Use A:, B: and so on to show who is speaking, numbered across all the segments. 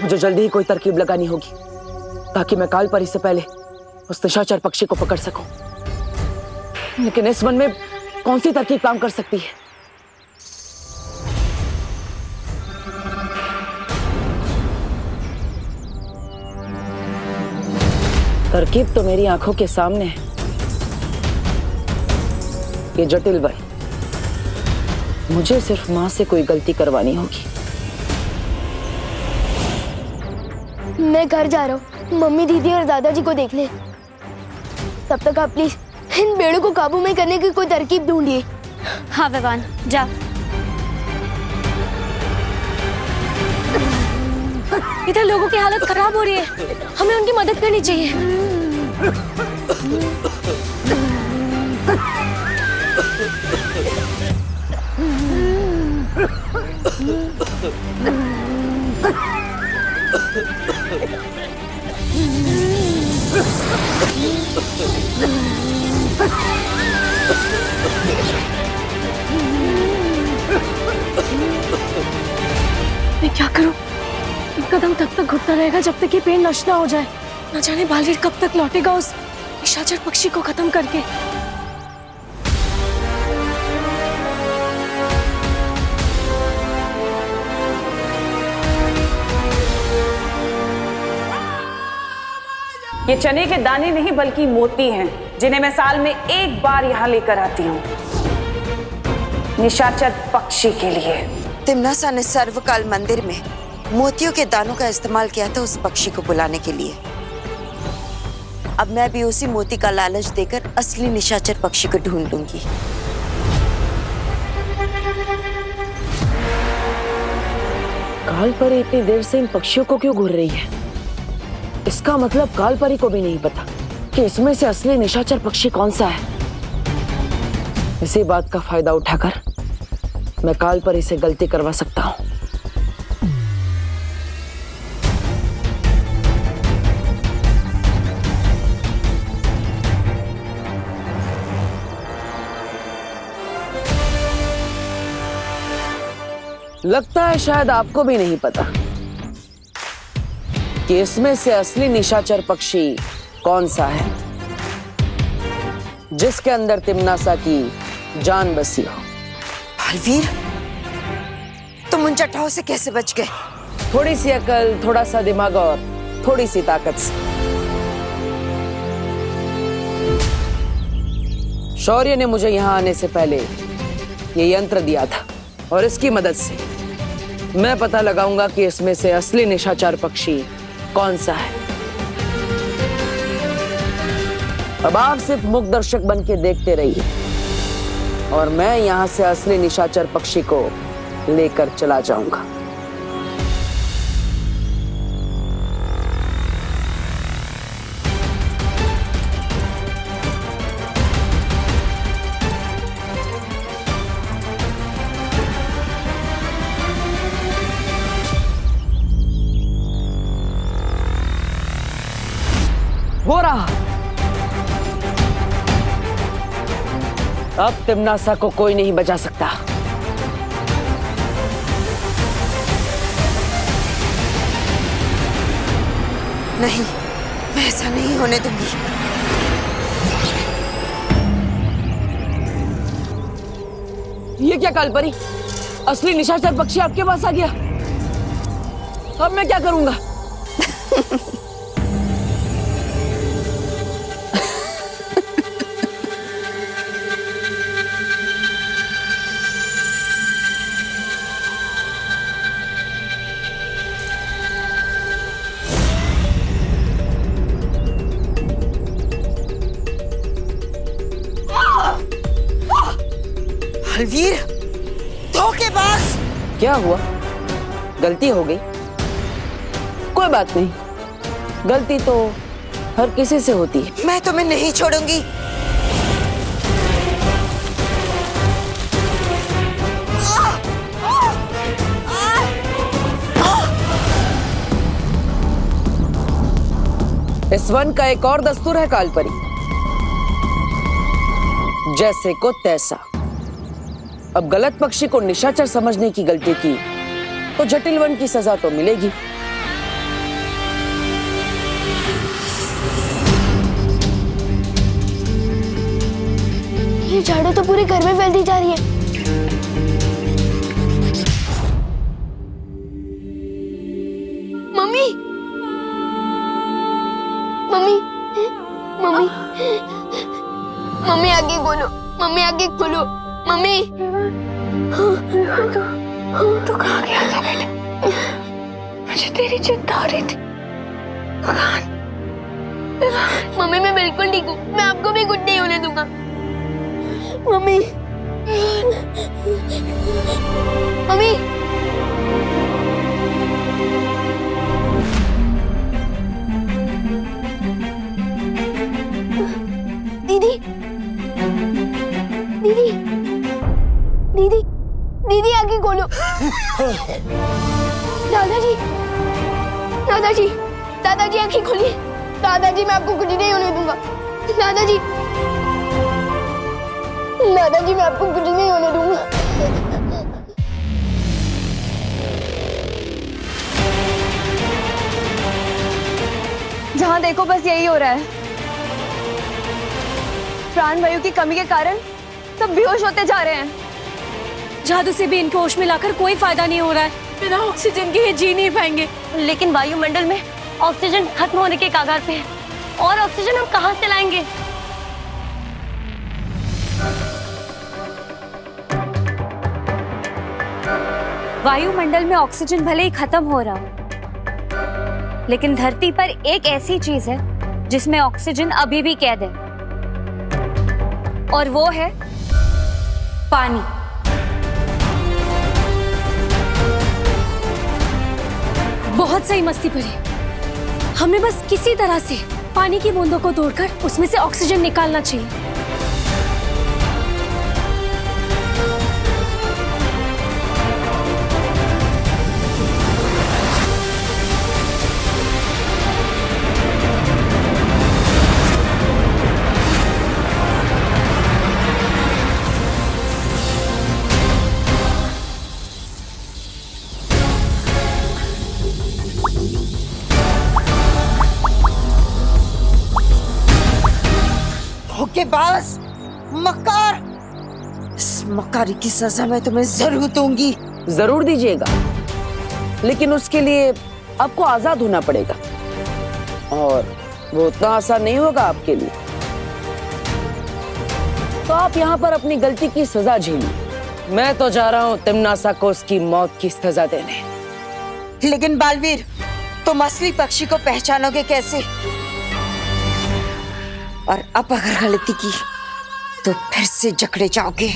A: मुझे जल्दी ही कोई तरकीब लगानी होगी ताकि मैं काल परी से पहले उस निशाचर पक्षी को पकड़ सकूं। लेकिन इस वन में कौन सी तरकीब काम कर सकती है? तरकीब तो मेरी आंखों के सामने है। ये जटिल वन, मुझे सिर्फ मां से कोई गलती करवानी होगी।
B: मैं घर जा रहा हूँ, मम्मी दीदी और दादाजी को देख ले। तब तक आप प्लीज इन भेड़ों को काबू में करने की कोई तरकीब ढूंढिए।
C: हाँ विवान, जा। इधर लोगों की हालत खराब हो रही है, हमें उनकी मदद करनी चाहिए।
B: मैं क्या करूं? कदम तब तक घुटता रहेगा जब तक ये पेड़ नष्ट ना हो जाए। न जाने बालवीर कब तक लौटेगा उस निशाचर पक्षी को खत्म करके।
D: ये चने के दाने नहीं बल्कि मोती हैं, जिन्हें मैं साल में एक बार यहाँ लेकर आती हूँ निशाचर पक्षी के लिए।
E: तिम्नासा ने सर्वकाल मंदिर में मोतियों के दानों का इस्तेमाल किया था उस पक्षी को बुलाने के लिए। अब मैं भी उसी मोती का लालच देकर असली निशाचर पक्षी को ढूंढ लूंगी।
A: काल परी इतनी देर से इन पक्षियों को क्यों घूर रही है? इसका मतलब काल परी को भी नहीं पता कि इसमें से असली निशाचर पक्षी कौन सा है। इसी बात का फायदा उठाकर मैं काल परी से गलती करवा सकता हूँ। लगता है शायद आपको भी नहीं पता कि इसमें से असली निशाचर पक्षी कौन सा है, जिसके अंदर तिम्नासा की जान बसी हो।
E: बालवीर, तुम उन चट्टाओं से कैसे बच गए?
A: थोड़ी सी अकल, थोड़ा सा दिमाग और थोड़ी सी ताकत से। शौर्य ने मुझे यहां आने से पहले ये यंत्र दिया था और इसकी मदद से मैं पता लगाऊंगा कि इसमें से असली निशाचर पक्षी कौन सा है। अब आप सिर्फ मुख दर्शक बन के देखते रहिए और मैं यहां से असली निशाचर पक्षी को लेकर चला जाऊंगा। हो रहा। अब तिम्नासा को कोई नहीं बचा सकता।
E: नहीं, मैं ऐसा नहीं होने दूंगी।
A: ये क्या काल परी? असली निशाचर पक्षी आपके पास आ गया। अब मैं क्या करूंगा?
E: बालवीर, धोखेबाज!
A: क्या हुआ? गलती हो गई? कोई बात नहीं, गलती तो हर किसी से होती है।
E: मैं तुम्हें नहीं छोड़ूंगी।
A: इस वन का एक और दस्तूर है काल परी, जैसे को तैसा। अब गलत पक्षी को निशाचर समझने की गलती की तो जटिल वन की सजा तो मिलेगी।
B: ये झाड़ू तो पूरे घर में फैलती जा रही है। मम्मी, मम्मी, मम्मी, मम्मी आगे खोलो, मम्मी आगे खोलो, मम्मी।
C: तू कहाँ गया था बेटा? मुझे तेरी चिंता हो रही थी।
B: मम्मी मैं बिल्कुल ठीक हूँ, मैं आपको भी कुछ नहीं होने दूंगा। मम्मी, मम्मी, दीदी, दीदी, दीदी, दीदी आगे खोलो। दादाजी, दादाजी, दादाजी आंखें खोलिए। दादाजी मैं आपको कुछ नहीं होने दूंगा। दादाजी, दादाजी मैं आपको कुछ नहीं होने दूंगा।
F: जहां देखो बस यही हो रहा है। प्राण वायु की कमी के कारण सब बेहोश होते जा रहे हैं।
C: जादू से भी इनको होश में लाकर कोई फायदा नहीं हो रहा है। बिना ऑक्सीजन के ये जी नहीं पाएंगे।
F: लेकिन वायुमंडल में ऑक्सीजन खत्म होने के कगार पे है और ऑक्सीजन हम कहां से लाएंगे? वायुमंडल में ऑक्सीजन भले ही खत्म हो रहा हो, लेकिन धरती पर एक ऐसी चीज है जिसमें ऑक्सीजन अभी भी कैद है, और वो है पानी।
C: बहुत सही मस्ती पड़ी। हमें बस किसी तरह से पानी की बूंदों को तोड़कर उसमें से ऑक्सीजन निकालना चाहिए।
E: धोखेबाज, मक्कार, इस मक्कारी की सजा मैं तुम्हें जरूर दूंगी।
A: जरूर दीजिएगा, लेकिन उसके लिए आपको आजाद होना पड़ेगा, और वो उतना आसान नहीं होगा आपके लिए। तो आप यहाँ पर अपनी गलती की सजा झेलिए। मैं तो जा रहा हूँ तिम्नासा को उसकी मौत की सजा देने।
E: लेकिन बालवीर, तुम असली पक्षी को पहचानोगे कैसे? और अब अगर गलती की तो फिर से जकड़े जाओगे।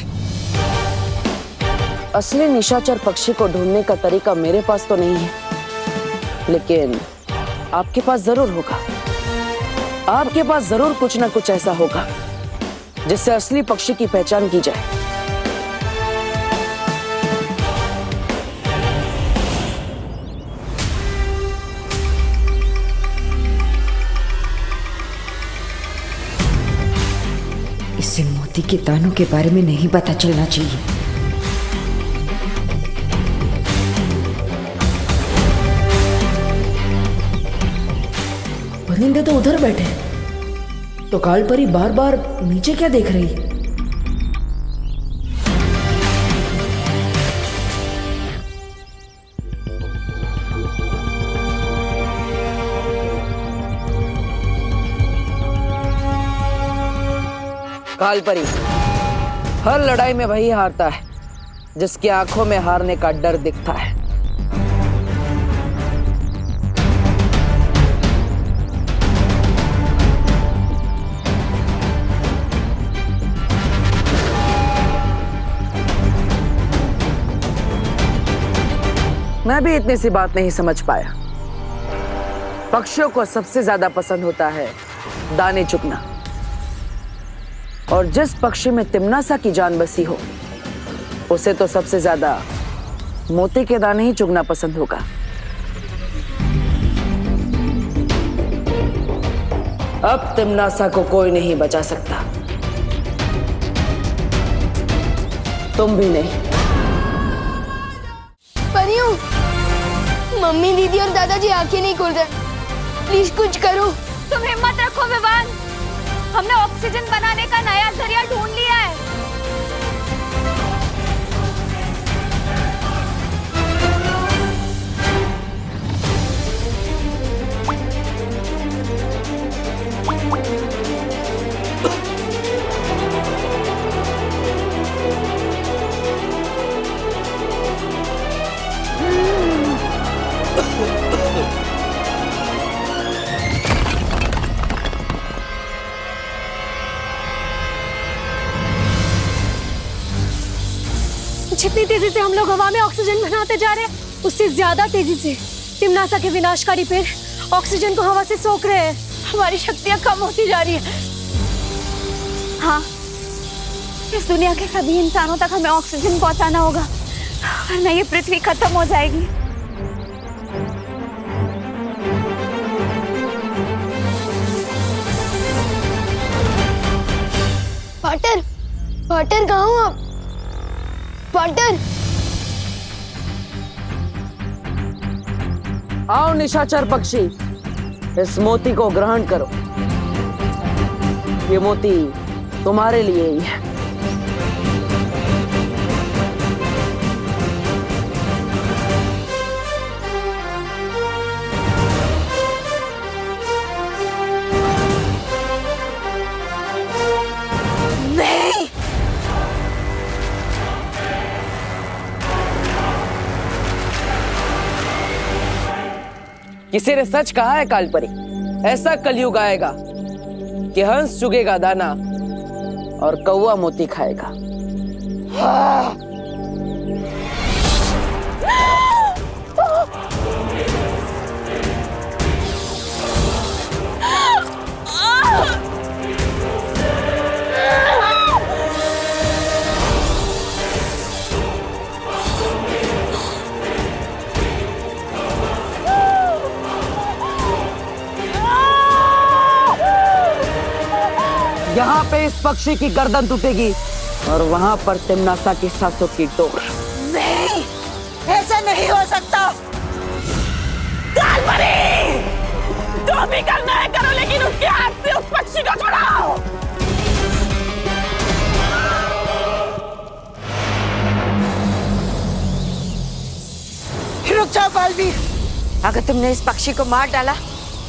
A: असली निशाचर पक्षी को ढूंढने का तरीका मेरे पास तो नहीं है, लेकिन आपके पास जरूर होगा। आपके पास जरूर कुछ ना कुछ ऐसा होगा जिससे असली पक्षी की पहचान की जाए।
E: इसे मोती के दानों के बारे में नहीं पता चलना चाहिए।
G: परिंदे तो उधर बैठे हैं, तो कालपरी बार बार नीचे क्या देख रही है?
A: कालपरी, हर लड़ाई में वही हारता है जिसकी आंखों में हारने का डर दिखता है। मैं भी इतनी सी बात नहीं समझ पाया। पक्षियों को सबसे ज्यादा पसंद होता है दाने चुगना, और जिस पक्षी में तिम्नासा की जान बसी हो उसे तो सबसे ज्यादा मोती के दाने ही चुगना पसंद होगा। अब तिम्नासा को कोई नहीं बचा सकता, तुम भी नहीं।
B: परियों, मम्मी, दीदी और दादाजी आंखें नहीं खोल रहे। प्लीज कुछ करो।
F: तुम हिम्मत रखो विवान, हमने ऑक्सीजन बनाने का नया जरिया ढूंढ लिया है।
C: तेजी से हम लोग हवा में ऑक्सीजन बनाते जा रहे हैं, उससे ज्यादा तेजी से तिम्नासा के विनाशकारी पेड़ ऑक्सीजन को हवा से सोख रहे हैं। हमारी शक्तियां कम होती जा रही है।
F: हाँ, इस दुनिया के सभी इंसानों तक हमें ऑक्सीजन पहुंचाना होगा, वरना ये पृथ्वी खत्म हो जाएगी।
B: पार्टर, पार्टर कहाँ हो आप? पार्टर,
A: आओ निशाचर पक्षी, इस मोती को ग्रहण करो। ये मोती तुम्हारे लिए ही है। किसी ने सच कहा है कालपरी, ऐसा कलयुग आएगा कि हंस चुगेगा दाना और कौवा मोती खाएगा। यहाँ पे इस पक्षी की गर्दन टूटेगी और वहाँ पर तिम्नासा की सांसों की डोर।
E: नहीं, ऐसा नहीं हो सकता।
D: कालपरी, जो भी करना है करो, लेकिन उसके हाथ से उस पक्षी को छुड़ाओ।
E: रुक जाओ बालवीर, अगर तुमने इस पक्षी को मार डाला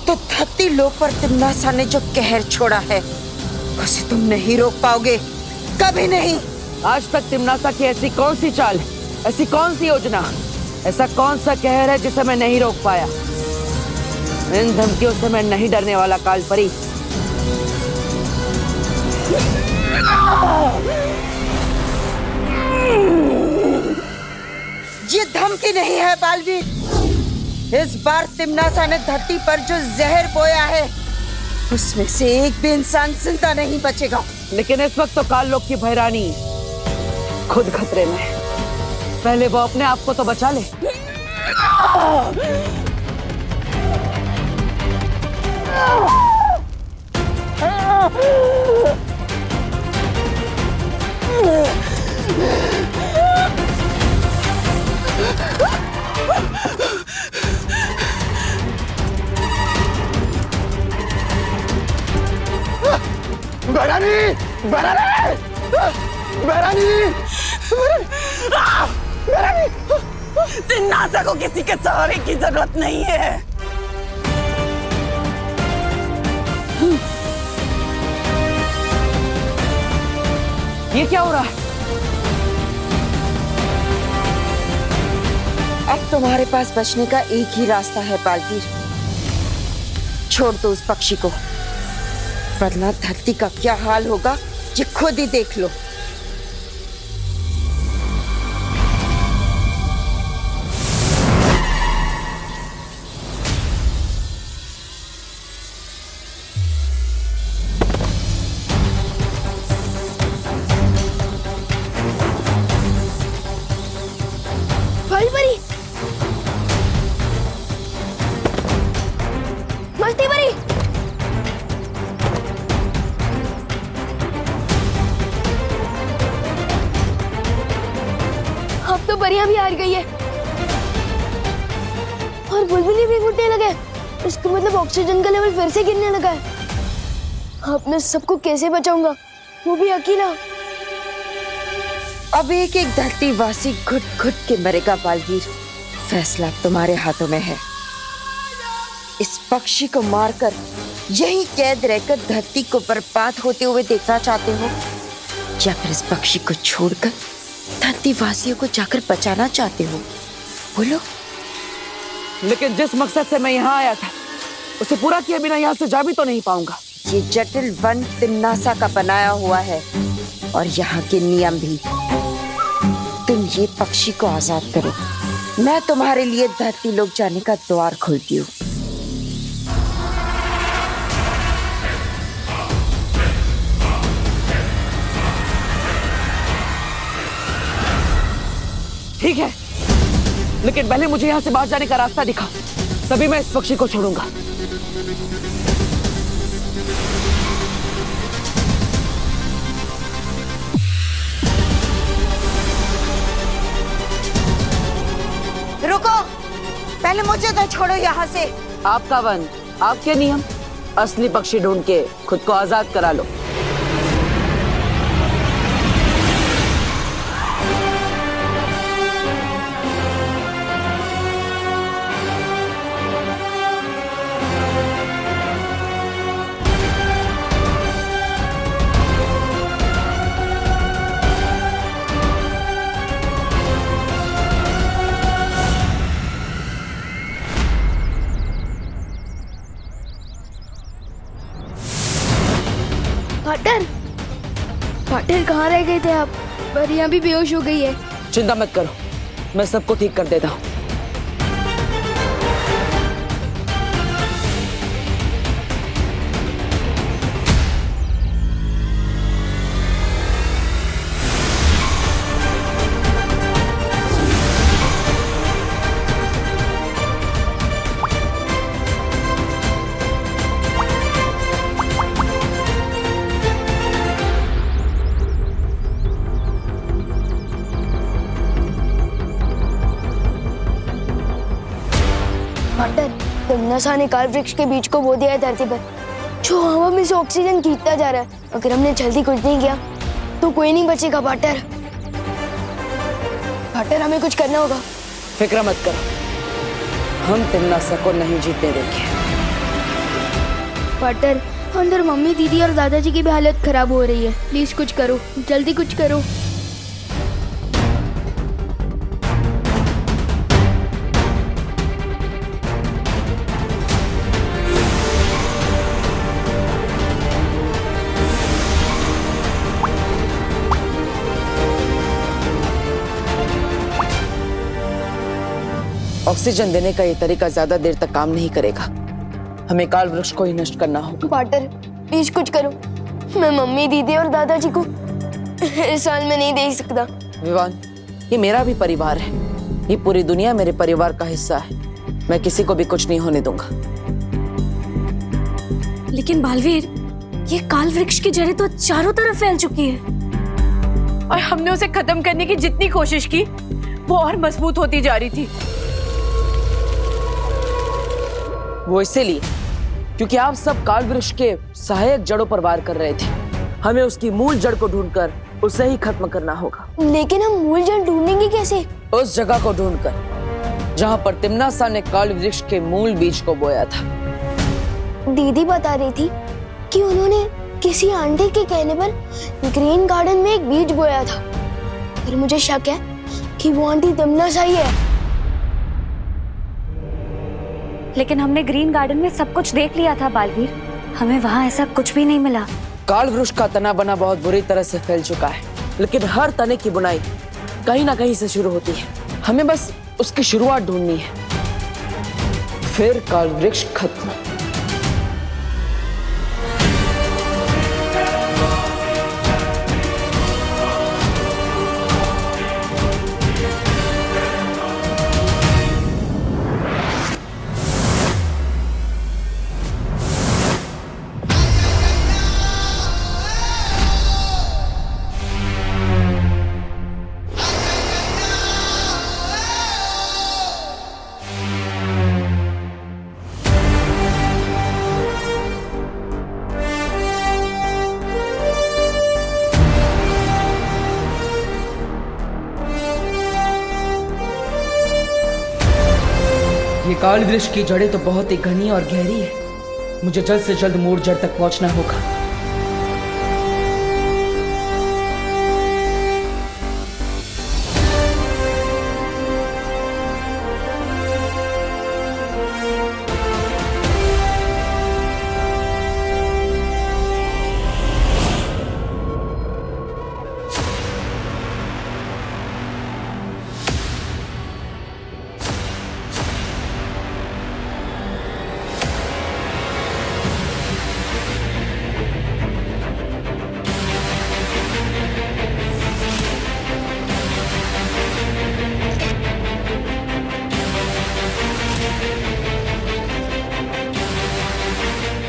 E: तो धरती लोक पर तिम्नासा ने जो कहर छोड़ा है उसे तुम नहीं रोक पाओगे, कभी नहीं।
A: आज तक तिम्नासा की ऐसी कौन सी चाल है, ऐसी कौन सी योजना, ऐसा कौन सा कहर है जिसे मैं नहीं रोक पाया? इन धमकियों से मैं नहीं डरने वाला कालपरी।
E: ये धमकी नहीं है बालवीर, इस बार तिम्नासा ने धरती पर जो जहर बोया है उसमें से एक भी इंसान जिंदा नहीं बचेगा।
A: लेकिन इस वक्त तो काल लोक की भैरानी खुद खतरे में है। पहले वो अपने आप को तो बचा ले।
D: तिम्नासा को किसी के सहारे की जरूरत नहीं है।
A: ये क्या हो रहा है?
E: अब तुम्हारे पास बचने का एक ही रास्ता है बालवीर, छोड़ दो उस पक्षी को, वरना धरती का क्या हाल होगा ये खुद ही देख लो।
B: कालपरी, मस्ती परी, अब तो परियां भी हार गई है और बुलबुली भी फूटने लगे। इसका मतलब ऑक्सीजन का लेवल फिर से गिरने लगा है। अब मैं सबको कैसे बचाऊंगा, वो भी अकेला।
E: अब एक एक धरतीवासी घुट घुट के मरेगा बालवीर, फैसला तुम्हारे हाथों में है। इस पक्षी को मारकर यही कैद रहकर धरती को बर्बाद होते हुए देखना चाहते हो, या फिर इस पक्षी को छोड़कर धरतीवासियों को जाकर बचाना चाहते हो? बोलो।
A: लेकिन जिस मकसद से मैं यहाँ आया था उसे पूरा किए बिना यहाँ से जा भी तो नहीं पाऊंगा।
E: ये जटिल वन तिम्नासा का बनाया हुआ है और यहाँ के नियम भी। तुम ये पक्षी को आजाद करो, मैं तुम्हारे लिए धरती लोक जाने का द्वार खोलती हूँ।
A: ठीक है, लेकिन पहले मुझे यहाँ से बाहर जाने का रास्ता दिखा, तभी मैं इस पक्षी को छोड़ूंगा।
E: रुको, पहले मुझे तो छोड़ो यहाँ से।
A: आपका वन, आपके नियम, असली पक्षी ढूंढ के खुद को आजाद करा लो।
B: पार्टनर, पार्टनर कहाँ रह गए थे आप? परियां भी बेहोश हो गई है।
A: चिंता मत करो, मैं सबको ठीक कर देता हूँ।
B: पार्टनर, तमन्ना ने काल वृक्ष के बीज को बो दिया है धरती पर, जो हवा में से ऑक्सीजन खींचता जा रहा है। अगर हमने जल्दी कुछ नहीं किया तो कोई नहीं बचेगा पार्टनर। पार्टनर, हमें कुछ करना होगा।
A: फिक्र मत करो, हम तिमनासा को नहीं जीतने देंगे।
B: पार्टनर, अंदर मम्मी, दीदी और दादाजी की भी हालत खराब हो रही है। प्लीज कुछ करो, जल्दी कुछ करो।
A: ऑक्सीजन देने का ये तरीका ज्यादा देर तक काम नहीं करेगा, हमें काल वृक्ष को ही नष्ट करना होगा।
B: पार्टनर, प्लीज कुछ करो। मैं मम्मी, दीदी और दादाजी को इस साल में नहीं देख सकता।
A: विवान, ये मेरा भी परिवार है, ये पूरी दुनिया मेरे परिवार का हिस्सा है। मैं किसी को भी कुछ नहीं होने दूंगा।
C: लेकिन बालवीर, ये काल वृक्ष की जड़ें तो चारों तरफ फैल चुकी है
D: और हमने उसे खत्म करने की जितनी कोशिश की वो और मजबूत होती जा रही थी।
A: वो इसीलिए क्योंकि आप सब काल वृक्ष के सहायक जड़ों पर वार कर रहे थे। हमें उसकी मूल जड़ को ढूंढकर उसे ही खत्म करना होगा।
B: लेकिन हम मूल जड़ ढूंढेंगे कैसे?
A: उस जगह को ढूंढकर जहां पर तिमनासा ने काल वृक्ष के मूल बीज को बोया था।
B: दीदी बता रही थी कि उन्होंने किसी आंटी के कहने पर ग्रीन गार्डन में एक बीज बोया था, पर मुझे शक है कि वो आंटी तिमनासा ही है।
F: लेकिन हमने ग्रीन गार्डन में सब कुछ देख लिया था बालवीर, हमें वहाँ ऐसा कुछ भी नहीं मिला।
A: काल वृक्ष का तना बना बहुत बुरी तरह से फैल चुका है, लेकिन हर तने की बुनाई कहीं ना कहीं से शुरू होती है। हमें बस उसकी शुरुआत ढूंढनी है, फिर काल वृक्ष खत्म।
G: ये काल वृक्ष की जड़ें तो बहुत ही घनी और गहरी है। मुझे जल्द से जल्द मूल जड़ तक पहुंचना होगा।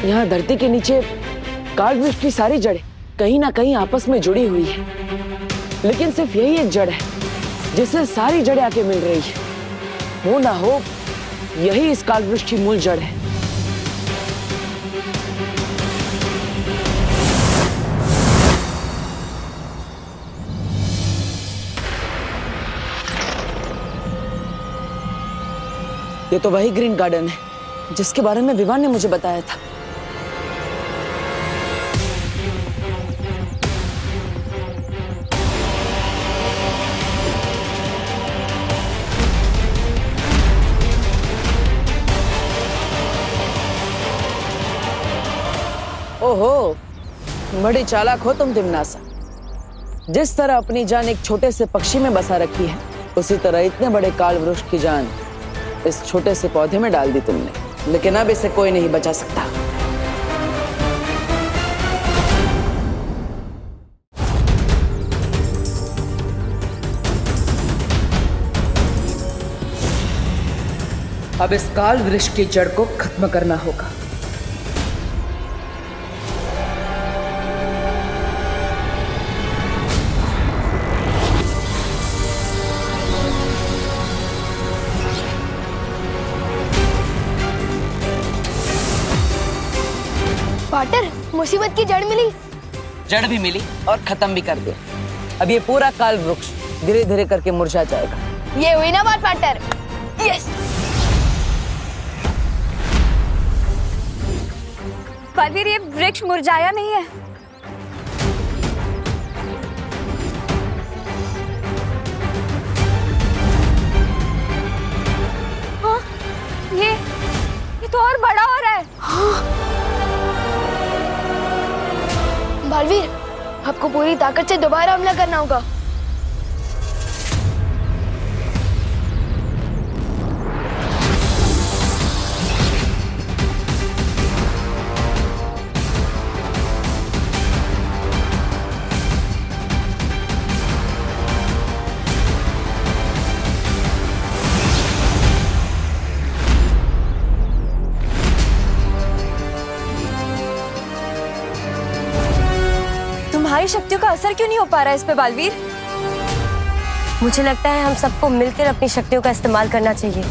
A: यहाँ धरती के नीचे काल वृक्ष की सारी जड़ें कहीं ना कहीं आपस में जुड़ी हुई है, लेकिन सिर्फ यही एक जड़ है जिससे सारी जड़ें आके मिल रही है। हो ना हो यही इस काल वृक्ष की मूल जड़ है। ये तो वही ग्रीन गार्डन है जिसके बारे में विवान ने मुझे बताया था। ओहो, बड़ी चालाक हो तुम तिमनासा। जिस तरह अपनी जान एक छोटे से पक्षी में बसा रखी है, उसी तरह इतने बड़े काल वृक्ष की जान इस छोटे से पौधे में डाल दी तुमने। लेकिन अब इसे कोई नहीं बचा सकता।
G: अब इस काल वृक्ष की जड़ को खत्म करना होगा।
B: पार्टनर, मुसीबत की जड़ मिली।
A: जड़ भी मिली और खत्म भी कर दिया। अब ये पूरा काल वृक्ष धीरे धीरे करके मुरझा जाएगा।
B: ये हुई ना बात पार्टनर। यस।
F: बलवीर, ये वृक्ष मुरझाया नहीं है। हाँ, ये तो और बड़ा हो रहा है।
B: बलवीर, आपको पूरी ताकत से दोबारा हमला करना होगा।
C: तुम्हारी शक्तियों का असर क्यों नहीं हो पा रहा है इस पे बालवीर? मुझे लगता है हम सबको मिलकर अपनी शक्तियों का इस्तेमाल करना चाहिए।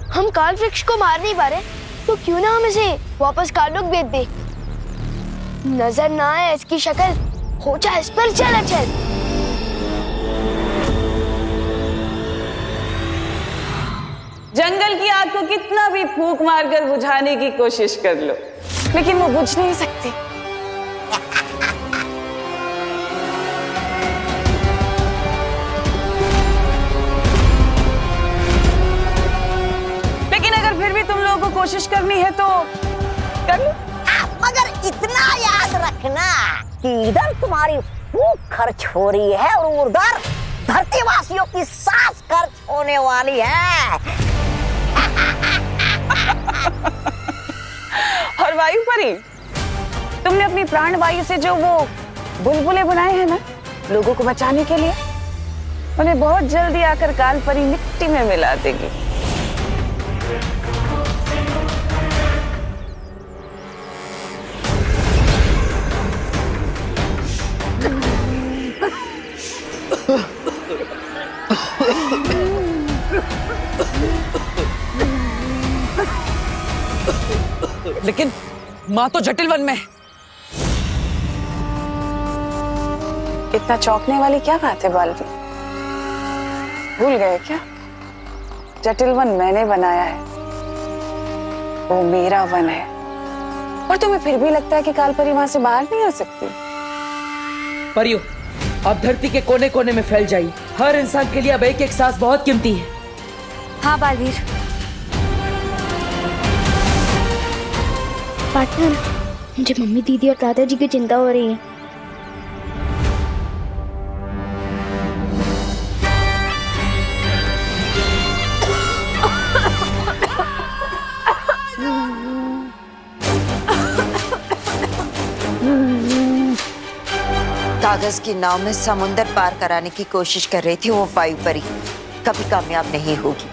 B: हम काल वृक्ष को मार नहीं पा रहे, तो क्यों ना हम इसे वापस कालुक भेज दें। नजर ना आए इसकी शक्ल, हो जाए इस पर चल।
H: जंगल की आग को कितना भी फूंक मारकर बुझाने की कोशिश कर लो, लेकिन वो बुझ नहीं सकती। लेकिन अगर फिर भी तुम लोगों को कोशिश करनी है तो कर लो।
I: मगर इतना याद रखना कि इधर तुम्हारी फूंक खर्च हो रही है और उधर धरतीवासियों की सांस खर्च होने वाली है।
H: और वायु परी, तुमने अपनी प्राण वायु से जो वो बुलबुले बनाए हैं ना लोगों को बचाने के लिए, उन्हें बहुत जल्दी आकर काल परी मिट्टी में मिला देगी।
A: लेकिन माँ तो जटिल वन में है।
H: इतना चौंकने वाली क्या बात है बालवीर? भूल गए क्या? जटिल वन मैंने बनाया है, वो मेरा वन है। और तुम्हें फिर भी लगता है कि कालपरी वहां से बाहर नहीं आ सकती?
G: परियो, आप धरती के कोने कोने में फैल जाइए। हर इंसान के लिए अब एक एक सांस बहुत कीमती है।
F: हाँ बालवीर।
B: पार्टनर, मुझे मम्मी, दीदी और दादाजी की चिंता हो रही है।
E: कागज की नाव में समुंदर पार कराने की कोशिश कर रही थी वो वायु परी, कभी कामयाब नहीं होगी।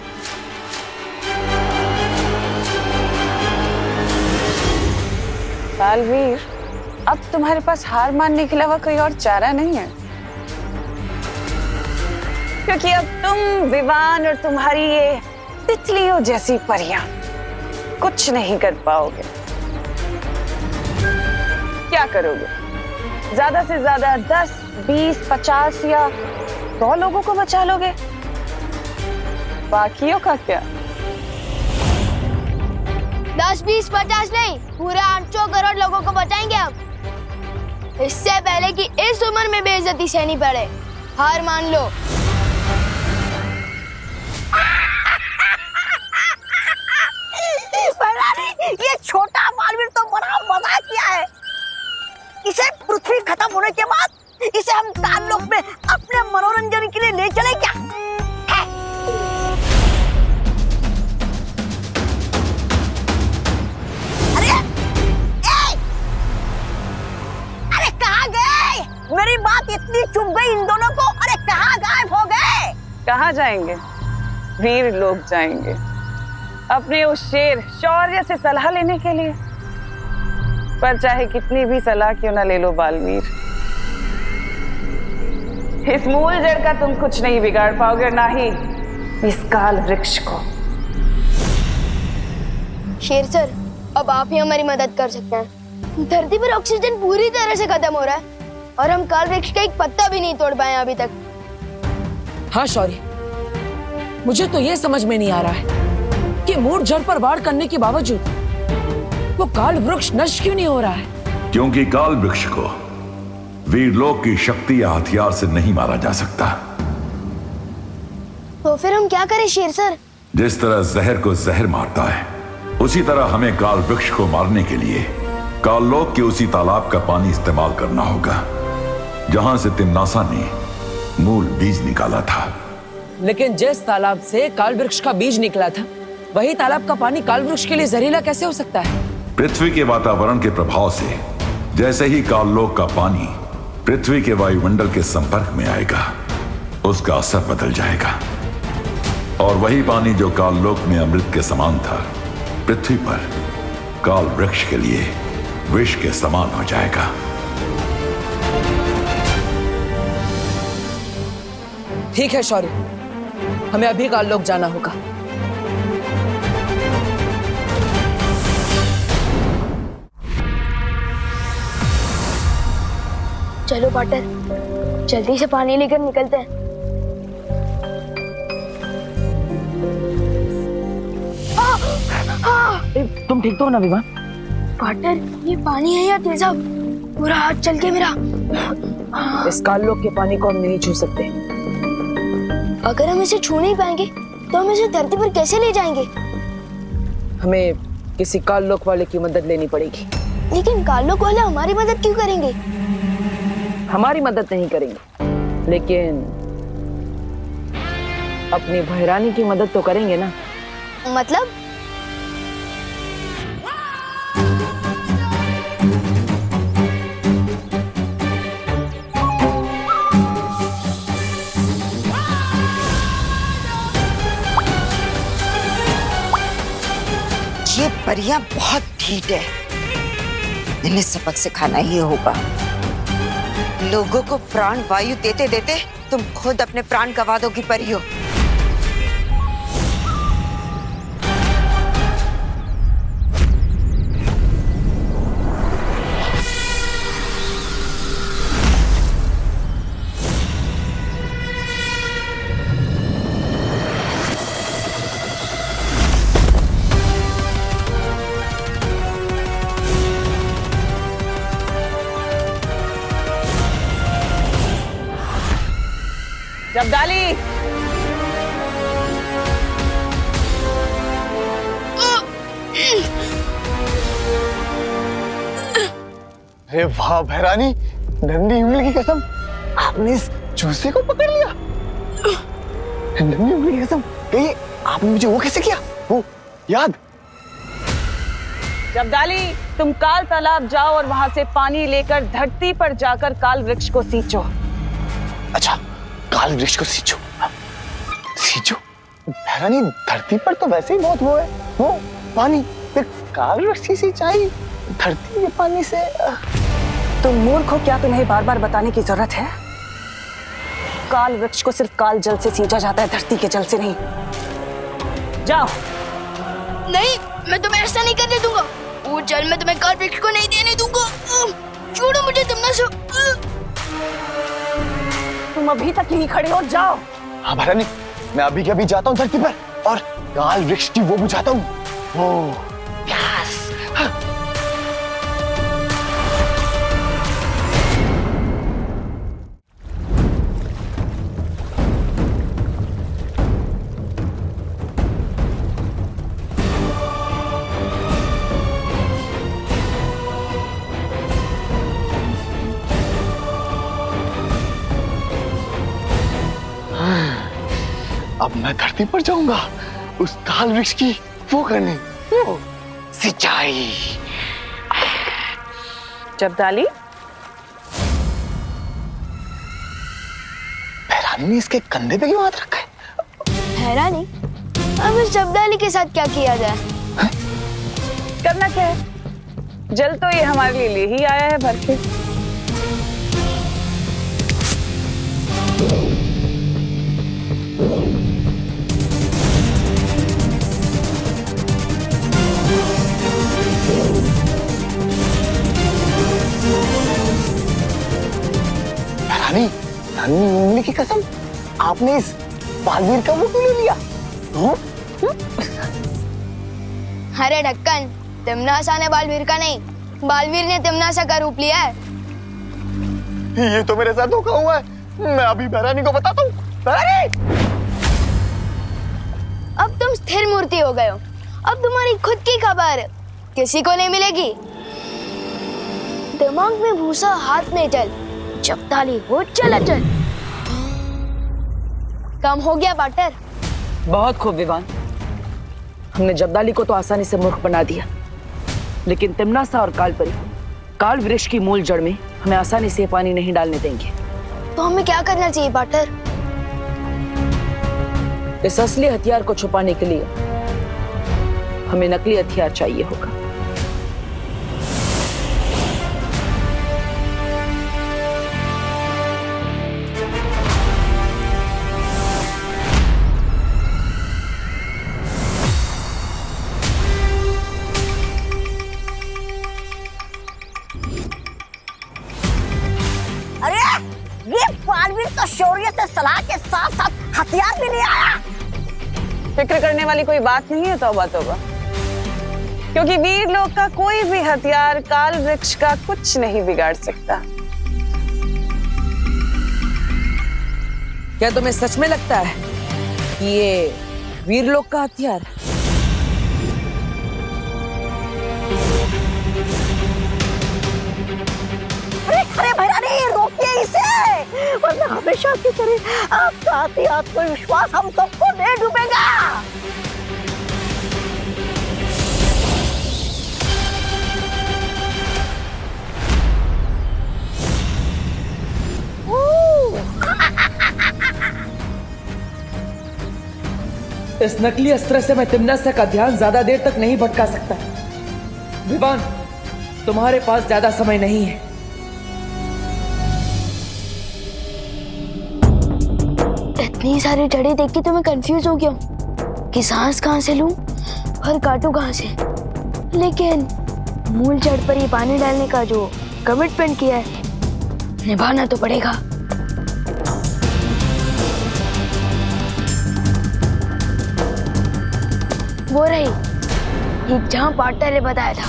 H: बालवीर, अब तुम्हारे पास हार मानने के अलावा कोई और चारा नहीं है, क्योंकि अब तुम, विवान और तुम्हारी ये तितलियों जैसी परियां कुछ नहीं कर पाओगे। क्या करोगे? ज्यादा से ज्यादा 10, 20, 50 या 100 लोगों को बचा लोगे। बाकियों का क्या?
B: 10, 20, 50 नहीं, पूरे 800 करोड़ लोगों को बचाएंगे हम। इससे पहले कि इस उम्र में बेइज्जती सहनी पड़े, हार मान लो।
I: ये छोटा बालवीर तो बड़ा मजाक किया है। इसे पृथ्वी खत्म होने के बाद इसे हम काललोक में अपने मनोरंजन के लिए ले चले क्या? है? अरे अरे कहाँ गए? मेरी बात इतनी चुभ गई इन दोनों को। अरे कहाँ गायब हो गए?
H: कहाँ जाएंगे? वीर लोग जाएंगे अपने उस शेर शौर्य से सलाह लेने के लिए। पर चाहे कितनी भी सलाह क्यों ना ले लो बालवीर, इस मूल जड़ का तुम कुछ नहीं बिगाड़ पाओगे, ना ही इस काल वृक्ष को।
B: शेर सर, अब आप ही हमारी मदद कर सकते हैं। धरती पर ऑक्सीजन पूरी तरह से खत्म हो रहा है और हम काल वृक्ष का एक पत्ता भी नहीं तोड़ पाए अभी तक।
A: हाँ शौर्य, मुझे तो ये समझ में नहीं आ रहा है कि मूल जड़ पर वार करने के बावजूद वो काल वृक्ष नष्ट क्यों नहीं हो रहा है।
J: क्योंकि काल वृक्ष को वीरलोक की शक्ति या हथियार से नहीं मारा जा सकता।
B: तो फिर हम क्या करें शेर सर?
J: जिस तरह जहर को जहर मारता है, उसी तरह हमें काल वृक्ष को मारने के लिए काललोक के उसी तालाब का पानी इस्तेमाल करना होगा जहां से तिम्नासा ने मूल बीज निकाला था।
A: लेकिन जिस तालाब से काल वृक्ष का बीज निकला था, वही तालाब का पानी काल वृक्ष के लिए जहरीला कैसे हो सकता है?
J: पृथ्वी के वातावरण के प्रभाव से जैसे ही काललोक का पानी पृथ्वी के वायुमंडल के संपर्क में आएगा, उसका असर बदल जाएगा और वही पानी जो काललोक में अमृत के समान था, पृथ्वी पर काल वृक्ष के लिए विष के समान हो जाएगा।
A: ठीक है शौर्य, हमें अभी काललोक जाना होगा।
B: चलो पार्टनर, जल्दी से पानी लेकर निकलते हैं।
A: तुम ठीक तो हो ना विवान?
B: पार्टनर, ये पानी है या तेजाब? पूरा हाथ चल के मेरा।
A: इस काललोक के पानी को हम नहीं छू सकते।
B: अगर हम इसे छू नहीं पाएंगे तो हम इसे धरती पर कैसे ले जाएंगे?
A: हमें किसी काललोक वाले की मदद लेनी पड़ेगी।
B: लेकिन काललोक वाले हमारी मदद क्यों करेंगे?
A: हमारी मदद नहीं करेंगे, लेकिन अपनी भैरानी की मदद तो करेंगे ना।
B: मतलब?
E: ये परियां बहुत ढीठ है, इन्हें सबक सिखाना ही होगा। लोगों को प्राण वायु देते देते तुम खुद अपने प्राण गंवा दोगी परियों।
H: जब्दाली,
K: अरे वाह भैरानी, नंदी उंगली की कसम, आपने इस चूसे को पकड़ लिया। नंदी उंगली की कसम, कहिए आपने मुझे वो कैसे किया? वो याद?
H: जब्दाली, तुम काल तालाब जाओ और वहां से पानी लेकर धरती पर जाकर काल वृक्ष को सींचो।
K: अच्छा, काल वृक्ष को सींचो। सींचो? भैरानी, धरती पर तो वैसे ही बहुत वो है, वो पानी, फिर काल वृक्ष की सिंचाई धरती के पानी से।
H: तुम मूर्ख हो क्या? तुम्हें बार बार बताने की जरूरत है? काल वृक्ष को सिर्फ काल जल से सींचा जाता है, धरती के जल से नहीं। जाओ।
B: नहीं, मैं तुम्हें ऐसा नहीं करने दूंगा। वो जल मैं तुम्हें काल वृक्ष को नहीं देने दूंगा। छोड़ो मुझे तमन्ना।
H: तुम अभी तक यहीं खड़े हो, जाओ।
K: हाँ भैरानी, मैं अभी के अभी जाता हूँ धरती पर और काल वृक्ष की वो बुझाता हूँ। ओ, यस। अब मैं धरती पर जाऊंगा उस काल वृक्ष की वो करने, वो सिंचाई।
H: जब्दाली,
K: भैरानी ने इसके कंधे पे क्यों हाथ रखा है?
B: हैरानी, अब इस जब्दाली के साथ क्या किया जाए?
H: करना क्या है? जल तो ये हमारे लिए ही आया है भर के।
K: भैरानी, नन्ही उंगली की कसम, आपने इस बालवीर का मुंह क्यों ले लिया?
B: अरे ढक्कन, तिमनासा ने बालवीर का नहीं, बालवीर ने तिमनासा का रूप लिया है।
K: ये तो मेरे साथ धोखा हुआ है। मैं अभी भैरानी को बताता हूँ। भैरानी!
B: अब तुम स्थिर मूर्ति हो गए हो। अब तुम्हारी खुद की खबर किसी को नहीं मिलेगी। दिमाग में भूसा, हाथ में जल, जब्दाली हो चल। कम हो गया पार्टनर।
A: बहुत खूब विवान, हमने जब्दाली को तो आसानी से मूर्ख बना दिया, लेकिन तिमनासा और कालपरी काल वृक्ष की मूल जड़ में हमें आसानी से पानी नहीं डालने देंगे।
B: तो हमें क्या करना चाहिए पार्टनर?
A: इस असली हथियार को छुपाने के लिए हमें नकली हथियार चाहिए होगा।
I: अरे ये बालवीर तो शौर्य से सलाह के साथ साथ हथियार भी नहीं आया।
H: फिक्र करने वाली कोई बात नहीं है, तौबा तौबा, क्योंकि वीर लोग का कोई भी हथियार काल वृक्ष का कुछ नहीं बिगाड़ सकता।
A: क्या तुम्हें सच में लगता है कि ये वीर लोग का हथियार है?
I: अरे भैरानी, रोकिए इसे, वरना हमेशा की तरह आपका अति आत्मविश्वास हम सबको ले डूबेगा।
G: इस नकली अस्त्र से मैं तिमनासा का ध्यान ज्यादा देर तक नहीं भटका सकता। विवान, तुम्हारे पास ज्यादा समय नहीं है।
B: इतनी सारी जड़ें देख के तो मैं कंफ्यूज हो गया हूँ कि सांस कहाँ से लूं और काटूं कहाँ से। लेकिन मूल जड़ पर ये पानी डालने का जो कमिटमेंट किया है, निभाना तो पड़ेगा। वो रही ये जहाँ पार्टनर ने बताया था।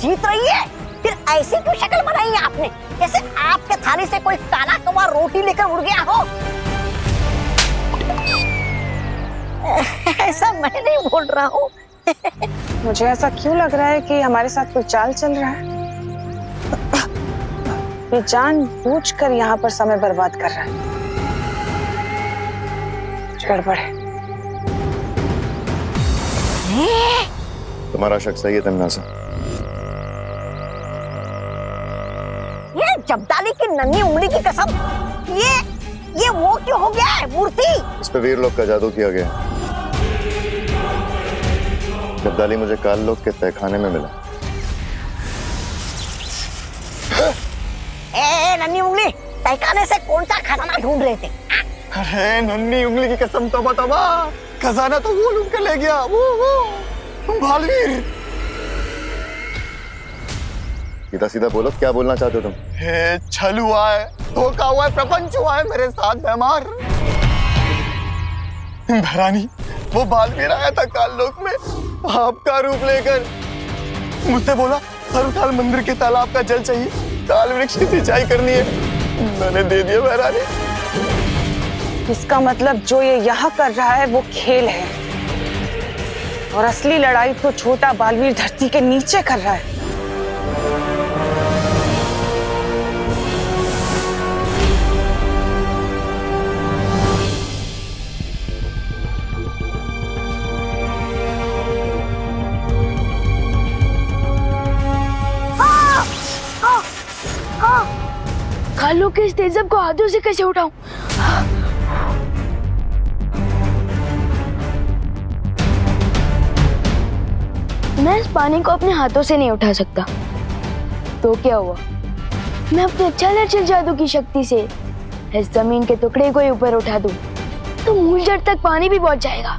I: जीत रही है, फिर ऐसी क्यों शक्ल बनाई है आपने, जैसे आपके थाली से कोई काला कौवा रोटी लेकर उड़ गया हो। ऐसा मैं नहीं बोल रहा हूँ।
H: मुझे ऐसा क्यों लग रहा है कि हमारे साथ कोई चाल चल रहा है? ये जानबूझकर यहाँ पर समय बर्बाद कर रहा है। कुछ गड़बड़ है।
K: तुम्हारा शक सही है तमन्नासा।
I: ये जब्दाली की नन्ही उंगली की कसम, ये वो क्यों हो गया है मूर्ति?
K: इस पे वीर लोग का जादू किया गया। जब्दाली मुझे काल लोग के तहखाने में मिला।
I: नन्ही उंगली, तहखाने से कौन सा खजाना ढूंढ रहे थे?
K: अरे नन्ही उंगली की कसम, तौबा तौबा, खजाना तो वो लूट कर ले गया, वो बालवीर। सीधा सीधा बोलो, क्या बोलना चाहते हो तुम? छल हुआ है, धोखा हुआ है, प्रपंच हुआ है मेरे साथ बेमार। भरानी, वो बालवीर आया था काल लोक में आपका रूप लेकर, मुझसे बोला सर्वकाल मंदिर के तालाब का जल चाहिए, काल वृक्ष की सिंचाई करनी है। मैंने दे दिया भरानी।
H: इसका मतलब जो ये यहाँ कर रहा है वो खेल है, और असली लड़ाई तो छोटा बालवीर धरती के नीचे कर रहा है।
B: कालों के इस तेजब को हाथों से कैसे उठाऊं? मैं इस पानी को अपने हाथों से नहीं उठा सकता। तो क्या हुआ, मैं अपने चल जादू की शक्ति से इस जमीन के टुकड़े को ही ऊपर उठा दूं तो मूल जड़ तक पानी भी पहुंच जाएगा।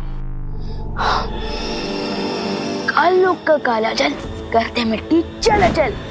B: काल लोक का काला जल करते मिट्टी चल चल।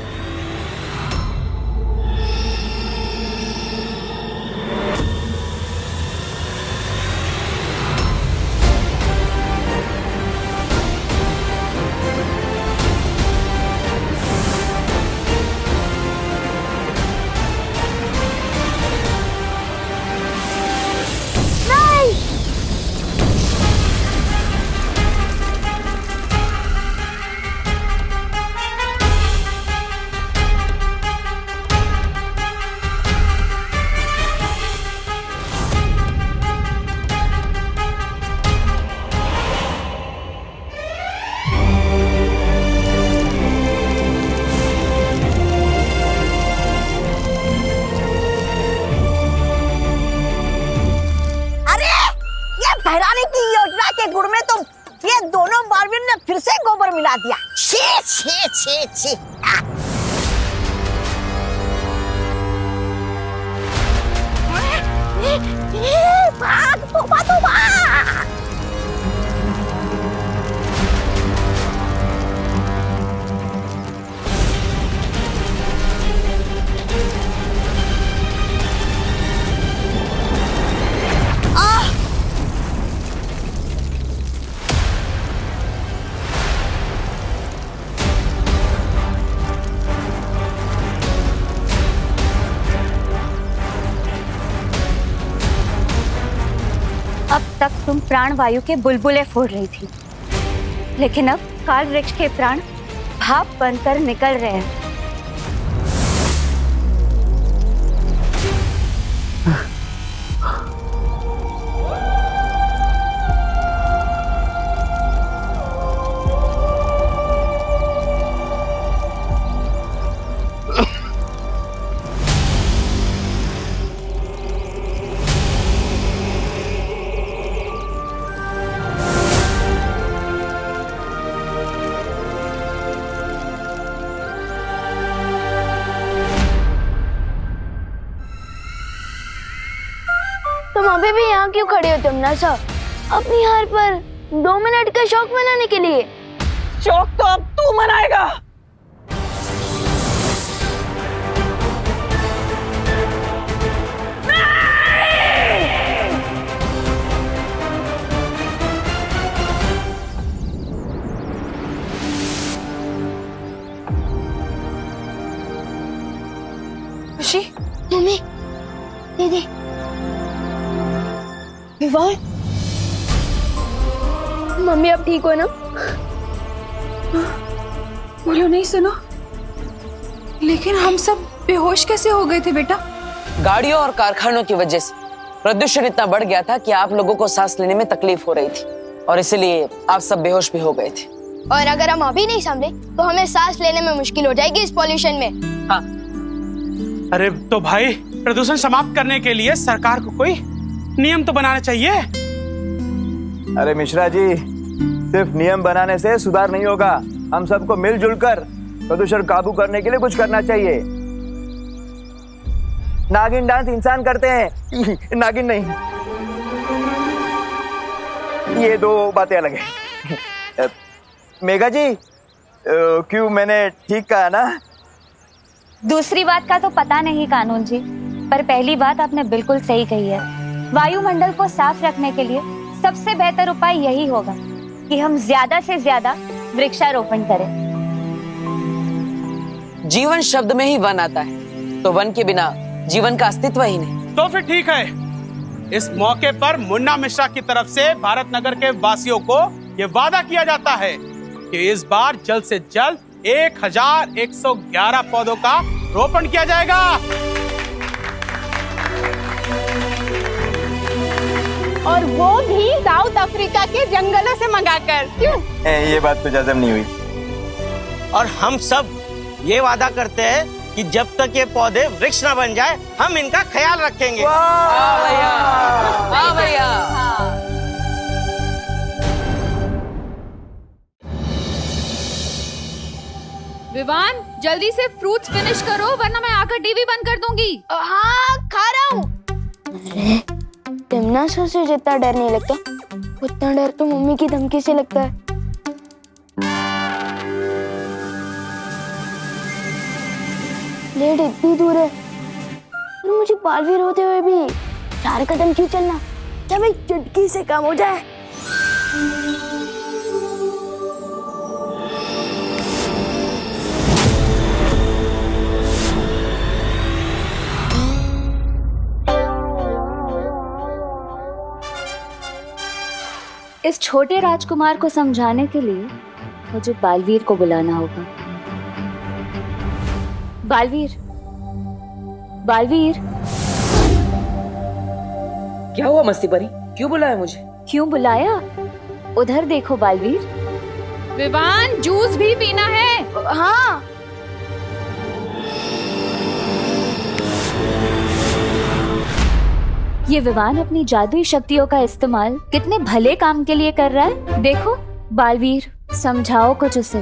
I: बहरानी की योजना के गुड़ में तो ये दोनों बालवीर ने फिर से गोबर मिला दिया। छी छी छी छी। भाग तोबा तोबा।
F: अब तक तुम प्राण वायु के बुलबुले फोड़ रही थी, लेकिन अब काल वृक्ष के प्राण भाप बनकर निकल रहे हैं।
B: तुम अभी भी यहाँ क्यों खड़े हो तमन्नासा? अपनी हार पर 2 मिनट का शौक मनाने के लिए?
H: शौक तो अब तू मनाएगा।
D: खुशी
B: मम्मी दीदी विवान मम्मी अब ठीक हो ना?
C: बोलो नहीं सुनो, लेकिन हम सब बेहोश कैसे हो गए थे बेटा?
G: गाड़ियों और कारखानों की वजह से प्रदूषण इतना बढ़ गया था कि आप लोगों को सांस लेने में तकलीफ हो रही थी और इसलिए आप सब बेहोश भी हो गए थे।
B: और अगर हम अभी नहीं संभले तो हमें सांस लेने में मुश्किल हो जाएगी इस पॉल्यूशन में।
G: हाँ।
L: अरे तो भाई प्रदूषण समाप्त करने के लिए सरकार को कोई नियम तो बनाना चाहिए।
K: अरे मिश्रा जी, सिर्फ नियम बनाने से सुधार नहीं होगा। हम सबको मिलजुल कर प्रदूषण काबू करने के लिए कुछ करना चाहिए। नागिन डांस इंसान करते हैं, नागिन नहीं। ये दो बातें अलग है। मेघा जी, क्यों मैंने ठीक कहा ना?
F: दूसरी बात का तो पता नहीं कानून जी, पर पहली बात आपने बिल्कुल सही कही है। वायुमंडल को साफ रखने के लिए सबसे बेहतर उपाय यही होगा कि हम ज्यादा से ज्यादा वृक्षारोपण करें।
G: जीवन शब्द में ही वन आता है, तो वन के बिना जीवन का अस्तित्व ही नहीं।
L: तो फिर ठीक है, इस मौके पर मुन्ना मिश्रा की तरफ से भारत नगर के वासियों को ये वादा किया जाता है कि इस बार जल्द से जल्द 1111 पौधों का रोपण किया जाएगा।
D: और वो भी साउथ अफ्रीका के जंगलों से मंगाकर। क्यों?
K: ये बात तो हजम नहीं हुई।
M: और हम सब ये वादा करते हैं कि जब तक ये पौधे वृक्ष न बन जाए हम इनका ख्याल रखेंगे।
G: वाह भैया, वाह भैया।
C: विवान जल्दी से फ्रूट्स फिनिश करो वरना मैं आकर टीवी बंद कर दूंगी।
B: हाँ खा रहा हूँ। अरे टिमना सर से जितना डर नहीं लगता उतना डर तो मम्मी की धमकी से लगता है। प्लेट इतनी दूर है और मुझे बालवीर होते हुए भी 4 कदम क्यों चलना? क्या भाई चुटकी से काम हो जाए?
F: इस छोटे राजकुमार को समझाने के लिए मुझे बालवीर को बुलाना होगा। बालवीर, बालवीर।
G: क्या हुआ मस्ती परी? क्यों बुलाया मुझे?
F: क्यों बुलाया? उधर देखो बालवीर।
C: विवान जूस भी पीना है।
B: हाँ।
F: ये विवान अपनी जादुई शक्तियों का इस्तेमाल कितने भले काम के लिए कर रहा है। देखो बालवीर, समझाओ कुछ उसे।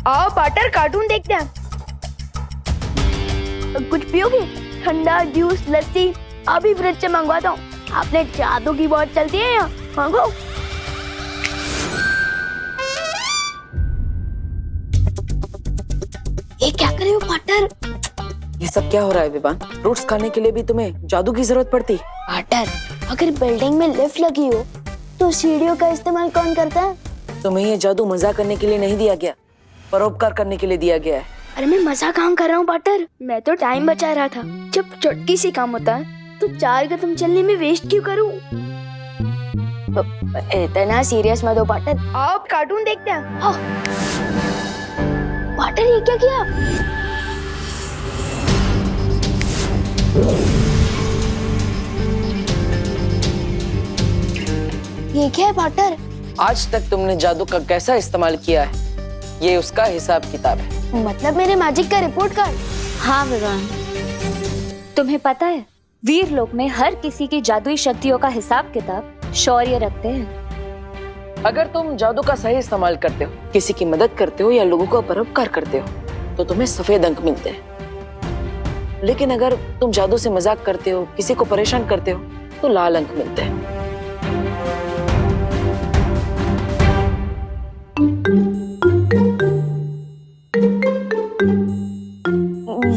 B: आओ पार्टनर कार्टून देखते हैं। कुछ पियोगे? ठंडा जूस, लस्सी? अभी फ्रिज से मंगवाता हूँ। आपने जादू की बहुत चलती है यहाँ, मांगो। ये क्या कर रहे हो पार्टनर?
G: ये सब क्या हो रहा है विवान? फ्रूट्स खाने के लिए भी तुम्हें जादू की जरूरत पड़ती?
B: पार्टनर, अगर बिल्डिंग में लिफ्ट लगी हो तो सीढ़ियों का इस्तेमाल कौन करता है?
G: तुम्हें ये जादू मजाक करने के लिए नहीं दिया गया, परोपकार करने के लिए दिया गया है।
B: अरे मैं मजा काम कर रहा हूँ पार्टनर, मैं तो टाइम बचा रहा था। जब चुटकी से काम होता है तो 4 कदम चलने में वेस्ट क्यों करूँ? इतना सीरियस मत हो पार्टनर। आओ कार्टून देखते हैं। हाँ। पार्टनर ये क्या किया? ये क्या है पार्टनर?
G: आज तक तुमने जादू का कैसा इस्तेमाल किया है, ये उसका हिसाब किताब है।
B: मतलब मेरे मैजिक का रिपोर्ट कार्ड?
F: हाँ विवान, तुम्हें पता है वीर लोक में हर किसी की जादुई शक्तियों का हिसाब किताब शौर्य रखते हैं।
G: अगर तुम जादू का सही इस्तेमाल करते हो, किसी की मदद करते हो या लोगों का परोपकार करते हो तो तुम्हें सफेद अंक मिलते हैं। लेकिन अगर तुम जादू से मजाक करते हो, किसी को परेशान करते हो तो लाल अंक मिलते हैं।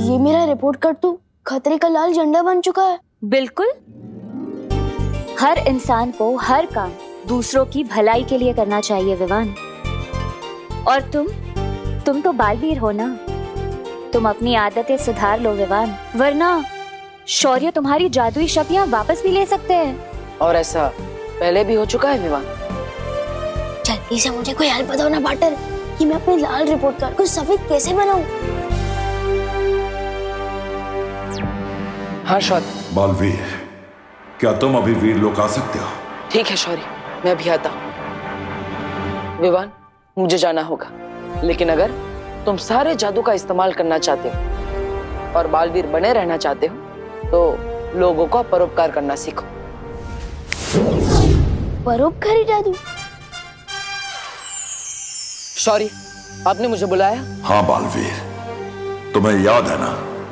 B: ये मेरा रिपोर्ट कार्ड तो खतरे का लाल झंडा बन चुका है।
F: बिल्कुल, हर इंसान को हर काम दूसरों की भलाई के लिए करना चाहिए विवान। और तुम तो बालवीर हो ना, तुम अपनी आदतें सुधार लो विवान, वरना शौर्य तुम्हारी जादुई शक्तियां वापस भी ले सकते हैं।
G: और ऐसा पहले भी हो चुका है विवान।
B: जल्दी से मुझे कोई हेल्प दो ना पार्टनर, कि मैं अपने लाल रिपोर्ट कार्ड को सफेद कैसे बनाऊं?
G: हाँ शौर्य।
J: बालवीर, क्या तुम अभी वीर लोक आ सकते हो?
G: ठीक है शौर्य, मैं अभी आता हूँ। विवान, मुझे जाना होगा, लेकिन अगर तुम सारे जादू का इस्तेमाल करना चाहते हो और बालवीर बने रहना चाहते हो तो लोगों का परोपकार करना सीखो।
B: परोपकारी जादू?
G: शौर्य, आपने मुझे बुलाया?
J: हाँ बालवीर, तुम्हें याद है ना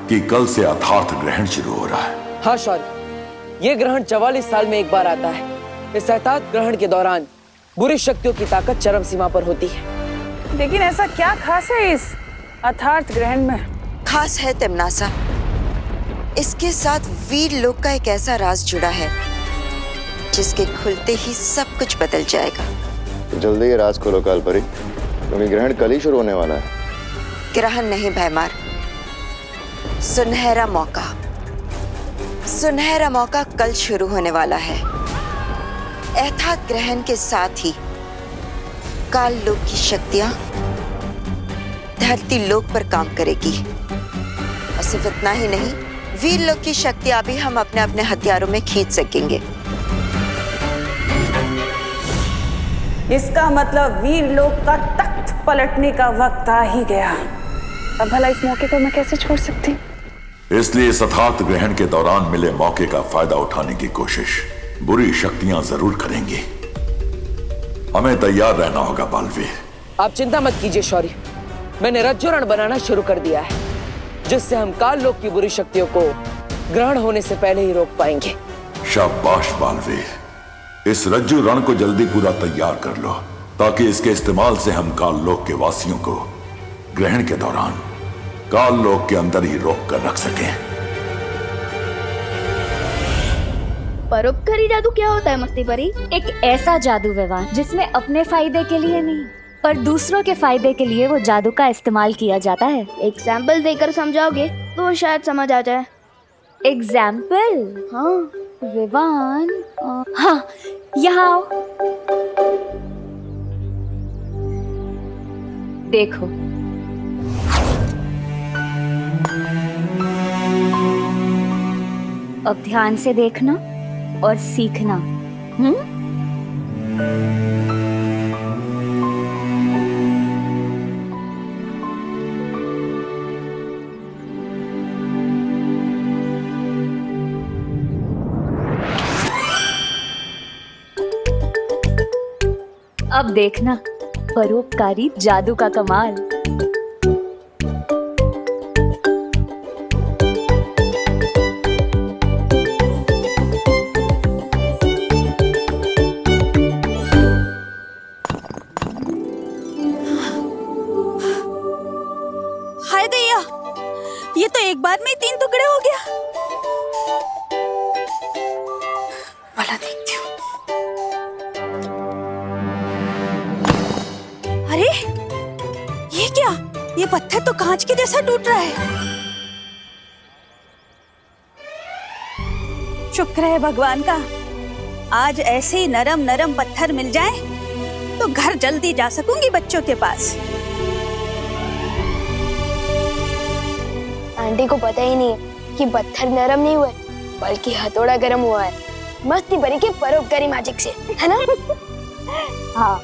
J: कि कल से अथार्थ ग्रहण शुरू हो रहा है?
G: हाँ शौर्य, ये ग्रहण 44 साल में एक बार आता है। इस अथार्थ ग्रहण के दौरान बुरी शक्तियों की ताकत चरम सीमा पर होती है।
H: लेकिन ऐसा क्या खास है इस अथार्थ ग्रहण में?
E: खास है तिमनासा, इसके साथ वीर लोक का एक ऐसा राज जुड़ा है जिसके खुलते ही सब कुछ बदल जाएगा।
K: तो जल्दी ये राज खोलो कालपरी, क्योंकि ग्रहण कल ही शुरू होने वाला है।
E: ग्रहण नहीं भैमार, सुनहरा मौका। सुनहरा मौका कल शुरू होने वाला है। अथार्थ ग्रहण के साथ ही काल लोक की शक्तियां धरती लोक पर काम करेगी। और सिर्फ इतना ही नहीं, वीर लोक की शक्तियां भी हम अपने अपने हथियारों में खींच सकेंगे।
H: इसका मतलब वीर लोक का तख्त पलटने का वक्त आ ही गया। अब भला इस मौके को मैं कैसे छोड़ सकती?
J: इसलिए इस अथार्थ ग्रहण के दौरान मिले मौके का फायदा उठाने की कोशिश बुरी शक्तियां जरूर करेंगी। हमें तैयार रहना होगा बालवीर।
G: आप चिंता मत कीजिए शौर्य, मैंने रज्जुरण बनाना शुरू कर दिया है, जिससे हम काल लोक की बुरी शक्तियों को ग्रहण होने से पहले ही रोक पाएंगे।
J: शाबाश बालवीर, इस रज्जु रण को जल्दी पूरा तैयार कर लो, ताकि इसके इस्तेमाल से हम काल लोक के वासियों को ग्रहण के दौरान काल लोक के अंदर ही रोक कर रख सकें।
B: परोपकारी जादू क्या होता है मस्ती परी?
F: एक ऐसा जादू विवान जिसमें अपने फायदे के लिए नहीं पर दूसरों के फायदे के लिए वो जादू का इस्तेमाल किया जाता है।
B: एग्जाम्पल देकर समझाओगे तो शायद समझ आ जाए।
F: एग्जाम्पल?
B: हाँ
F: विवान, हाँ यहाँ आओ। देखो, अब ध्यान से देखना और सीखना। अब देखना परोपकारी जादू का कमाल।
C: हाय दैया, ये तो एक बार में ही 3 टुकड़े हो गया।
H: भला देखती हूँ।
C: अरे ये क्या? ये पत्थर तो कांच के जैसा टूट रहा है। शुक्र है भगवान का, आज ऐसे ही नरम नरम पत्थर मिल जाए तो घर जल्दी जा सकूंगी बच्चों के पास।
B: आंटी को पता ही नहीं है कि पत्थर नरम नहीं हुए बल्कि हथौड़ा गर्म हुआ है, मस्ती परी के परोपकारी मैजिक से, है ना?
F: हाँ,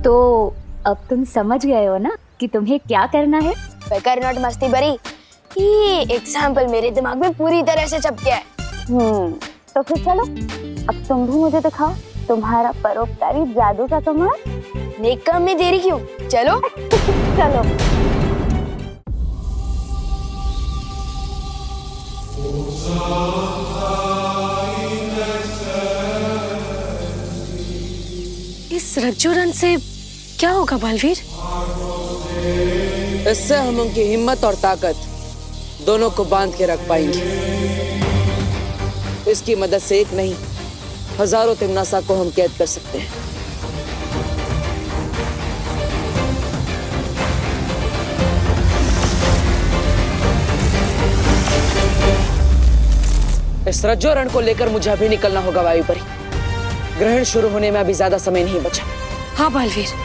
F: तो अब तुम समझ गए हो ना कि तुम्हें क्या करना है?
B: बेकार नॉट मस्ती परी, ये एग्जाम्पल मेरे दिमाग में पूरी तरह से छप गया है।
F: तो फिर चलो, अब तुम भी मुझे दिखाओ तुम्हारा परोपकारी जादू का कमाल।
B: नेक काम में देरी क्यों, चलो।
F: चलो।
C: इस रज्जुरन से क्या होगा बालवीर?
G: इससे हम उनकी हिम्मत और ताकत दोनों को बांध के रख पाएंगे। इसकी मदद से एक नहीं, हजारों तिमनासा को हम कैद कर सकते हैं। इस रज्जो रण को लेकर मुझे अभी निकलना होगा वायुपरी। ग्रहण शुरू होने में अभी ज्यादा समय नहीं बचा।
C: हाँ बालवीर।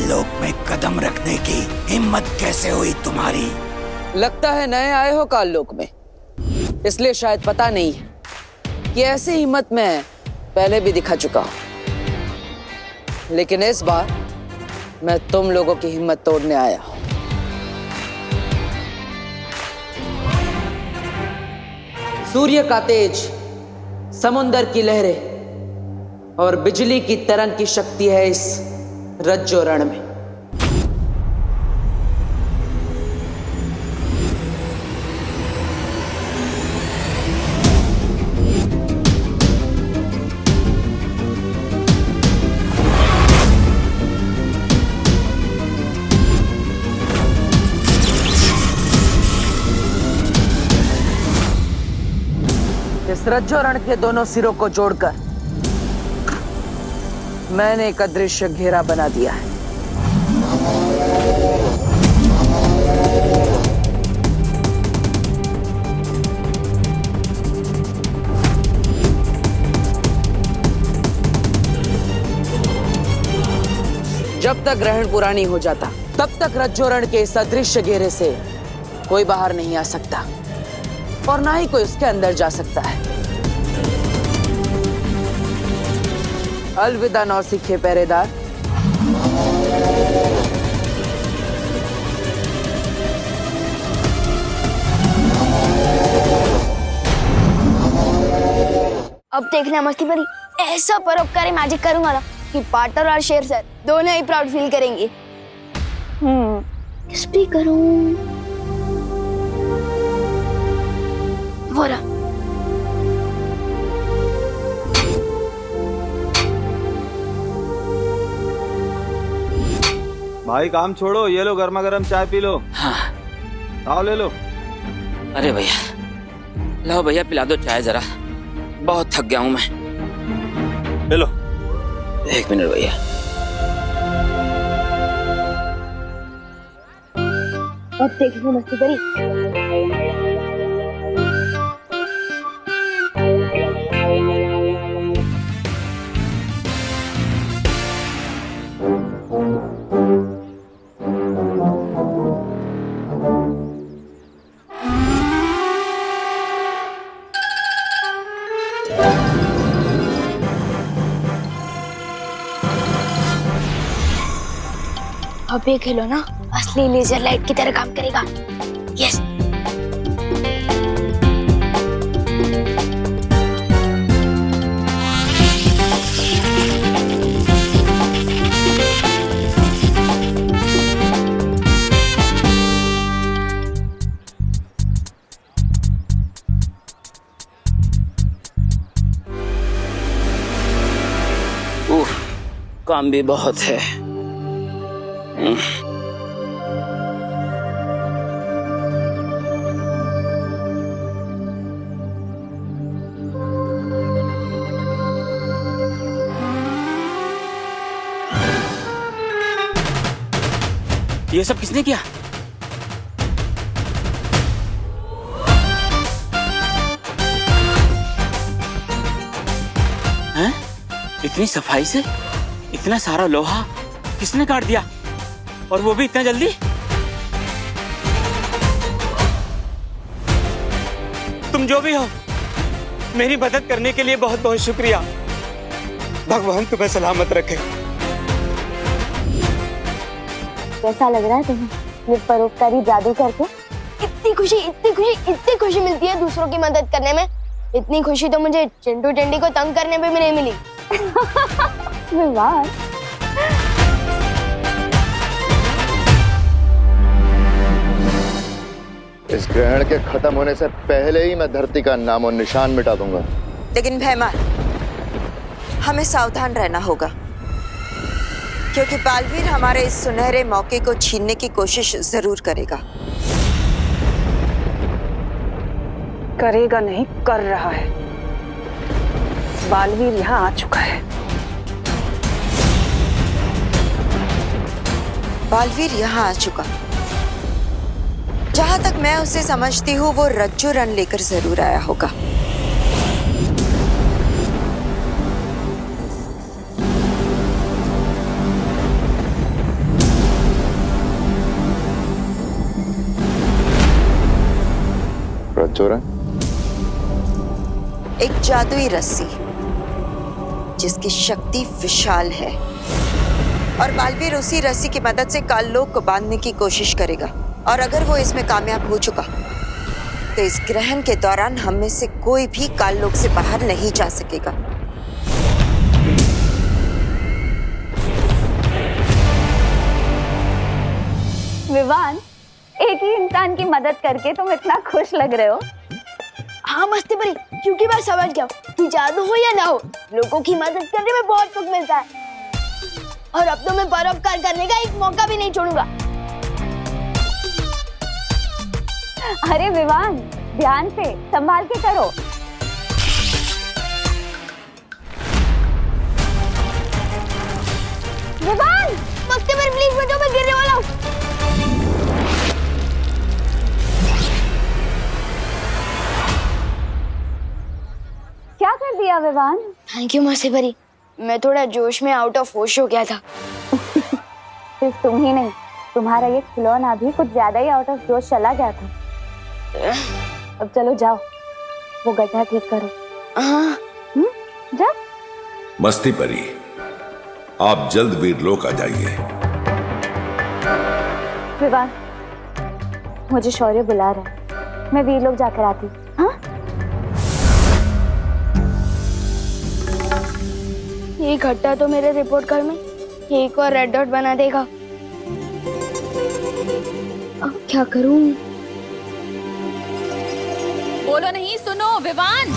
N: लोक में कदम रखने की हिम्मत कैसे हुई तुम्हारी?
G: लगता है नए आए हो काल लोक में, इसलिए शायद पता नहीं है कि ऐसी हिम्मत मैं पहले भी दिखा चुका हूं। लेकिन इस बार मैं तुम लोगों की हिम्मत तोड़ने आया हूं। सूर्य का तेज, समुंदर की लहरें और बिजली की तरंग की शक्ति है इस रज्जो रण में। इस रज्जो रण के दोनों सिरों को जोड़कर मैंने एक अदृश्य घेरा बना दिया है। जब तक ग्रहण पूरा नहीं हो जाता, तब तक रज्जो रण के इस अदृश्य घेरे से कोई बाहर नहीं आ सकता और ना ही कोई उसके अंदर जा सकता है। अलविदा नौसिखे पहरेदार।
B: अब देखना मस्ती परी, ऐसा परोपकारी मैजिक करूंगा ना कि पार्टनर और शेर सर दोनों ही प्राउड फील करेंगे। किस पे करूं? वो रहा।
M: भाई काम छोड़ो, ये लो गर्मा गर्म चाय पी लो।
N: हाँ।
M: आओ ले लो।
N: अरे भैया, लो भैया पिला दो चाय जरा, बहुत थक गया हूं मैं।
M: ले लो।
N: एक मिनट भैया।
B: अब देखो मस्ती परी। अब ये खेलो ना असली लेजर लाइट की तरह काम करेगा। यस।
N: काम भी बहुत है। ये सब किसने किया? हैं? इतनी सफाई से इतना सारा लोहा किसने काट दिया, और वो भी इतना जल्दी? तुम जो भी हो, मेरी मदद करने के लिए बहुत बहुत शुक्रिया। भगवान तुम्हें सलामत रखे।
B: कैसा लग रहा है तुम्हें ये परोपकारी जादू करके? इतनी खुशी, इतनी खुशी, इतनी खुशी मिलती है दूसरों की मदद करने में। इतनी खुशी तो मुझे चिंटू टेंडी को तंग करने पे भी नहीं मिली। वाह।
K: इस ग्रहण के खत्म होने से पहले ही मैं धरती का नामो निशान मिटा दूंगा।
E: लेकिन भैमान, हमें सावधान रहना होगा, क्योंकि बालवीर हमारे इस सुनहरे मौके को छीनने की कोशिश जरूर करेगा।
H: करेगा नहीं, कर रहा है। बालवीर यहाँ आ चुका है।
E: बालवीर यहाँ आ चुका। जहां तक मैं उसे समझती हूँ, वो रज्जू रन लेकर जरूर आया होगा।
K: रज्जू रन?
E: एक जादुई रस्सी जिसकी शक्ति विशाल है, और बालवीर उसी रस्सी की मदद से काललोक को बांधने की कोशिश करेगा। और अगर वो इसमें कामयाब हो चुका तो इस ग्रहण के दौरान हम में से कोई भी काललोक से बाहर नहीं जा सकेगा।
F: विवान, एक ही इंसान की मदद करके तुम इतना खुश लग रहे हो।
B: हाँ मस्ती परी, क्योंकि मैं समझ गया कि जादू हो या ना हो, लोगों की मदद करने में बहुत सुख मिलता है। और अब तो मैं परोपकार करने का एक मौका भी नहीं छोड़ूंगा।
F: अरे विवान, ध्यान से, संभाल के करो। विवान,
B: मस्ती परी प्लीज बेटो, मैं गिरने वाला हूँ।
F: क्या कर दिया विवान?
B: थैंक यू मस्ती परी, मैं थोड़ा जोश में आउट ऑफ होश हो गया था।
F: सिर्फ तुम ही नहीं, तुम्हारा ये खिलौना भी कुछ ज्यादा ही आउट ऑफ जोश चला गया था। अब चलो जाओ, वो गड्ढा ठीक करो। जाओ।
J: मस्ती परी, आप जल्द वीरलोक आ जाइए।
F: विवान, मुझे शौर्य बुला रहा है, मैं वीरलोक जाकर आती हूँ। हाँ?
B: ये घट्टा तो मेरे रिपोर्ट कार्ड में एक और रेड डॉट बना देगा। अब क्या करूं?
D: बोलो नहीं, सुनो विवान,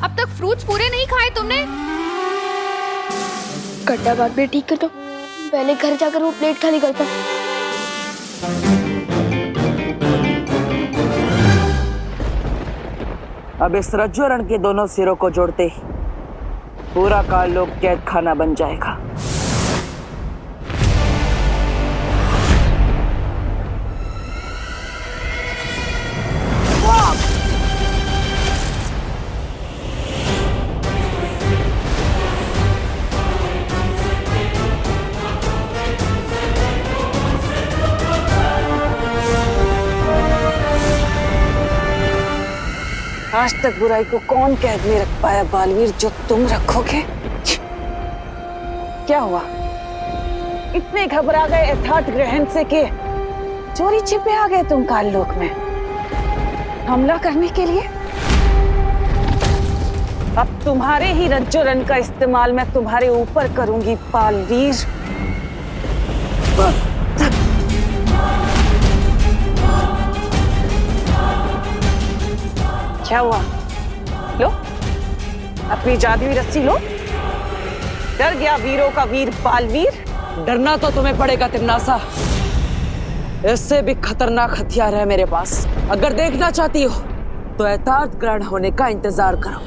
D: अब तक फ्रूट्स पूरे नहीं खाए तुमने।
B: घट्टा बात भी ठीक कर दो, पहले घर जाकर वो प्लेट खाली करता।
G: अब इस रज्जू रण के दोनों सिरों को जोड़ते ही पूरा काललोक कैद खाना बन जाएगा। आज तक बुराई को कौन कैद में रख पाया बालवीर, जो तुम रखोगे? क्या हुआ? इतने घबरा गए यथार्थ ग्रहण से कि चोरी छिपे आ गए तुम काललोक में हमला करने के लिए? अब तुम्हारे ही रज्जू रन का इस्तेमाल मैं तुम्हारे ऊपर करूंगी बालवीर। क्या हुआ? लो अपनी जादुई रस्सी लो। डर गया वीरों का वीर बालवीर? डरना तो तुम्हें पड़ेगा तिमनासा। इससे भी खतरनाक हथियार है मेरे पास। अगर देखना चाहती हो तो यथार्थ ग्रहण होने का इंतजार करो।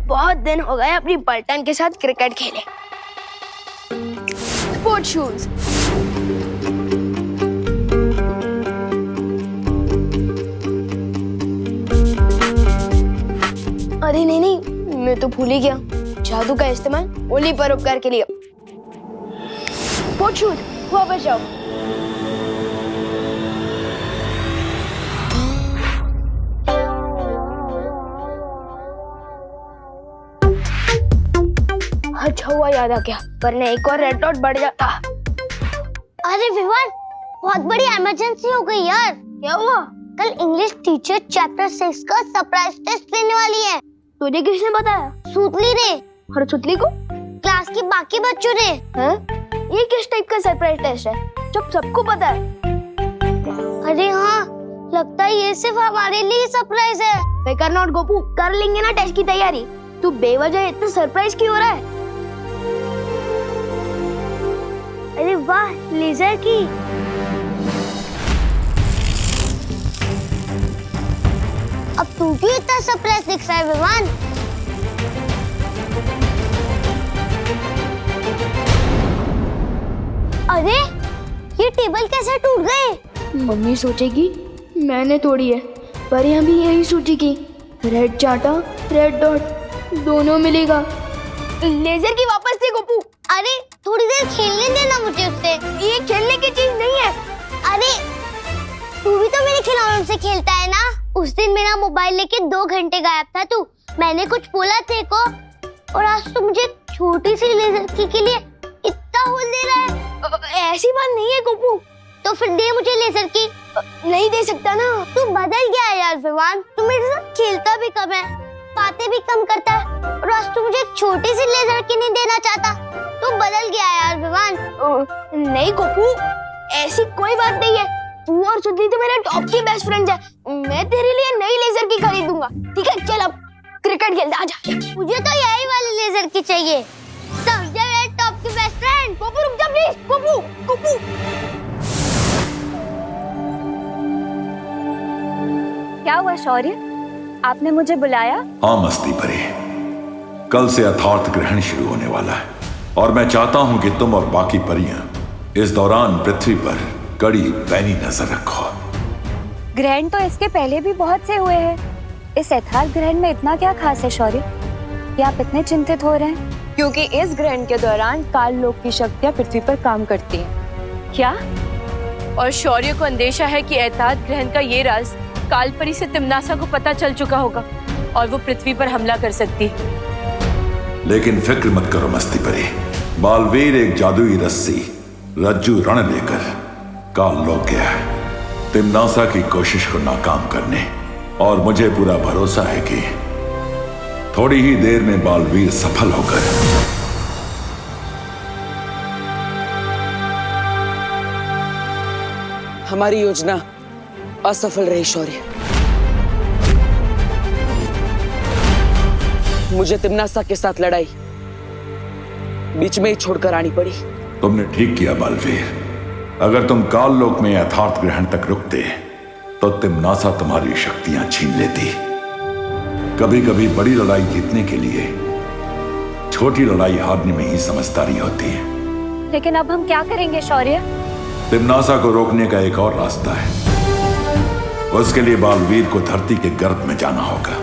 B: बहुत दिन हो गए अपनी पलटन के साथ क्रिकेट खेले। Sport shoes. अरे नहीं, मैं तो भूल ही गया, जादू का इस्तेमाल ओली परोपकार के लिए। स्पोर्ट शूज, वापस जाओ। अच्छा हुआ याद आ गया, वरना एक और रेड डॉट बढ़ जाता।
O: अरे विवान,
B: बहुत बड़ी इमरजेंसी हो गई यार। क्या हुआ? कल इंग्लिश टीचर चैप्टर 6 का सरप्राइज टेस्ट लेने वाली है। तुझे किसने बताया? सूतली ने। और सूतली को? क्लास के बाकी बच्चों ने। हैं? ये किस टाइप का सरप्राइज टेस्ट है जब सबको पता है? अरे हाँ, लगता है ये सिर्फ हमारे लिए सरप्राइज है। फिकर नॉट गोपू, कर लेंगे ना टेस्ट की तैयारी। तू बेवजह इतना सरप्राइज क्यों हो रहा है? अरे वाह, लेजर की। अब तू क्यों इतना सरप्राइज दिख रहा है विमान? अरे ये टेबल कैसे टूट गए?
O: मम्मी सोचेगी मैंने तोड़ी है, पर यहाँ भी यही सोचेगी रेड चाटा रेड डॉट दोनों मिलेगा।
B: लेजर की वापस दे गोपू। अरे थोड़ी देर खेलने देना मुझे उससे। ये खेलने की चीज नहीं है। अरे तू भी तो मेरे खिलौनों से खेलता है ना। उस दिन मेरा मोबाइल लेके 2 घंटे गायब था तू। मैंने कुछ बोला तेरे को, और आज तू मुझे छोटी सी लेजर की के लिए इतना होल दे रहा है। ऐसी बात नहीं है गोपू। तो फिर दे मुझे लेजर की। नहीं दे सकता ना। तू बदल गया है यार विमान। तू मेरे साथ खेलता भी कम है, बातें भी कम करता है, और आज तू मुझे छोटी सी लेजर की नहीं देना चाहता। तू बदल गया है यार विमान। नहीं गोपू, ऐसी कोई बात नहीं है। तू और सुधली तो मेरे टॉप की बेस्ट फ्रेंड है। मैं तेरे लिए नई लेजर की खरीदूंगा। ठीक है, चल अब क्रिकेट खेलते। आजा। मुझे तो यही वाली लेजर की चाहिए। समझा मेरे टॉप की बेस्ट फ्रेंड। गोपू रुक जा प्लीज। गोपू, गोपू।
F: क्या हुआ शौर्य, आपने मुझे बुलाया?
J: हाँ मस्ती परी, कल से यथार्थ ग्रहण शुरू होने वाला है और मैं चाहता हूं कि तुम और बाकी परियां इस दौरान पृथ्वी पर कड़ी पैनी नजर रखो।
F: ग्रहण तो इसके पहले भी बहुत से हुए हैं। इस यथार्थ ग्रहण में इतना क्या खास है शौर्य कि आप इतने चिंतित हो रहे हैं?
G: क्योंकि इस ग्रहण के दौरान काल लोक की शक्तियां पृथ्वी पर काम करती हैं।
D: क्या? और शौर्य को अंदेशा है कि यथार्थ ग्रहण का ये राज कालपरी से तिम्नासा को पता चल चुका होगा और वो पृथ्वी पर हमला कर सकती है।
J: लेकिन फिक्र मत करो मस्ती परी, बालवीर एक जादुई रस्सी रज्जू रण लेकर काल लोक गया है तिम्नासा की कोशिश को नाकाम करने, और मुझे पूरा भरोसा है कि थोड़ी ही देर में बालवीर सफल होकर
G: हमारी योजना असफल रही शौर्य। मुझे तिम्नासा के साथ लड़ाई बीच में ही छोड़कर आनी पड़ी।
J: तुमने ठीक किया बालवीर। अगर तुम काल लोक में यथार्थ ग्रहण तक रुकते तो तिम्नासा तुम्हारी शक्तियां छीन लेती। कभी कभी बड़ी लड़ाई जीतने के लिए छोटी लड़ाई हारने में ही समझदारी होती है।
F: लेकिन अब हम क्या करेंगे शौर्य?
J: तिम्नासा को रोकने का एक और रास्ता है। उसके लिए बालवीर को धरती के गर्भ में जाना होगा।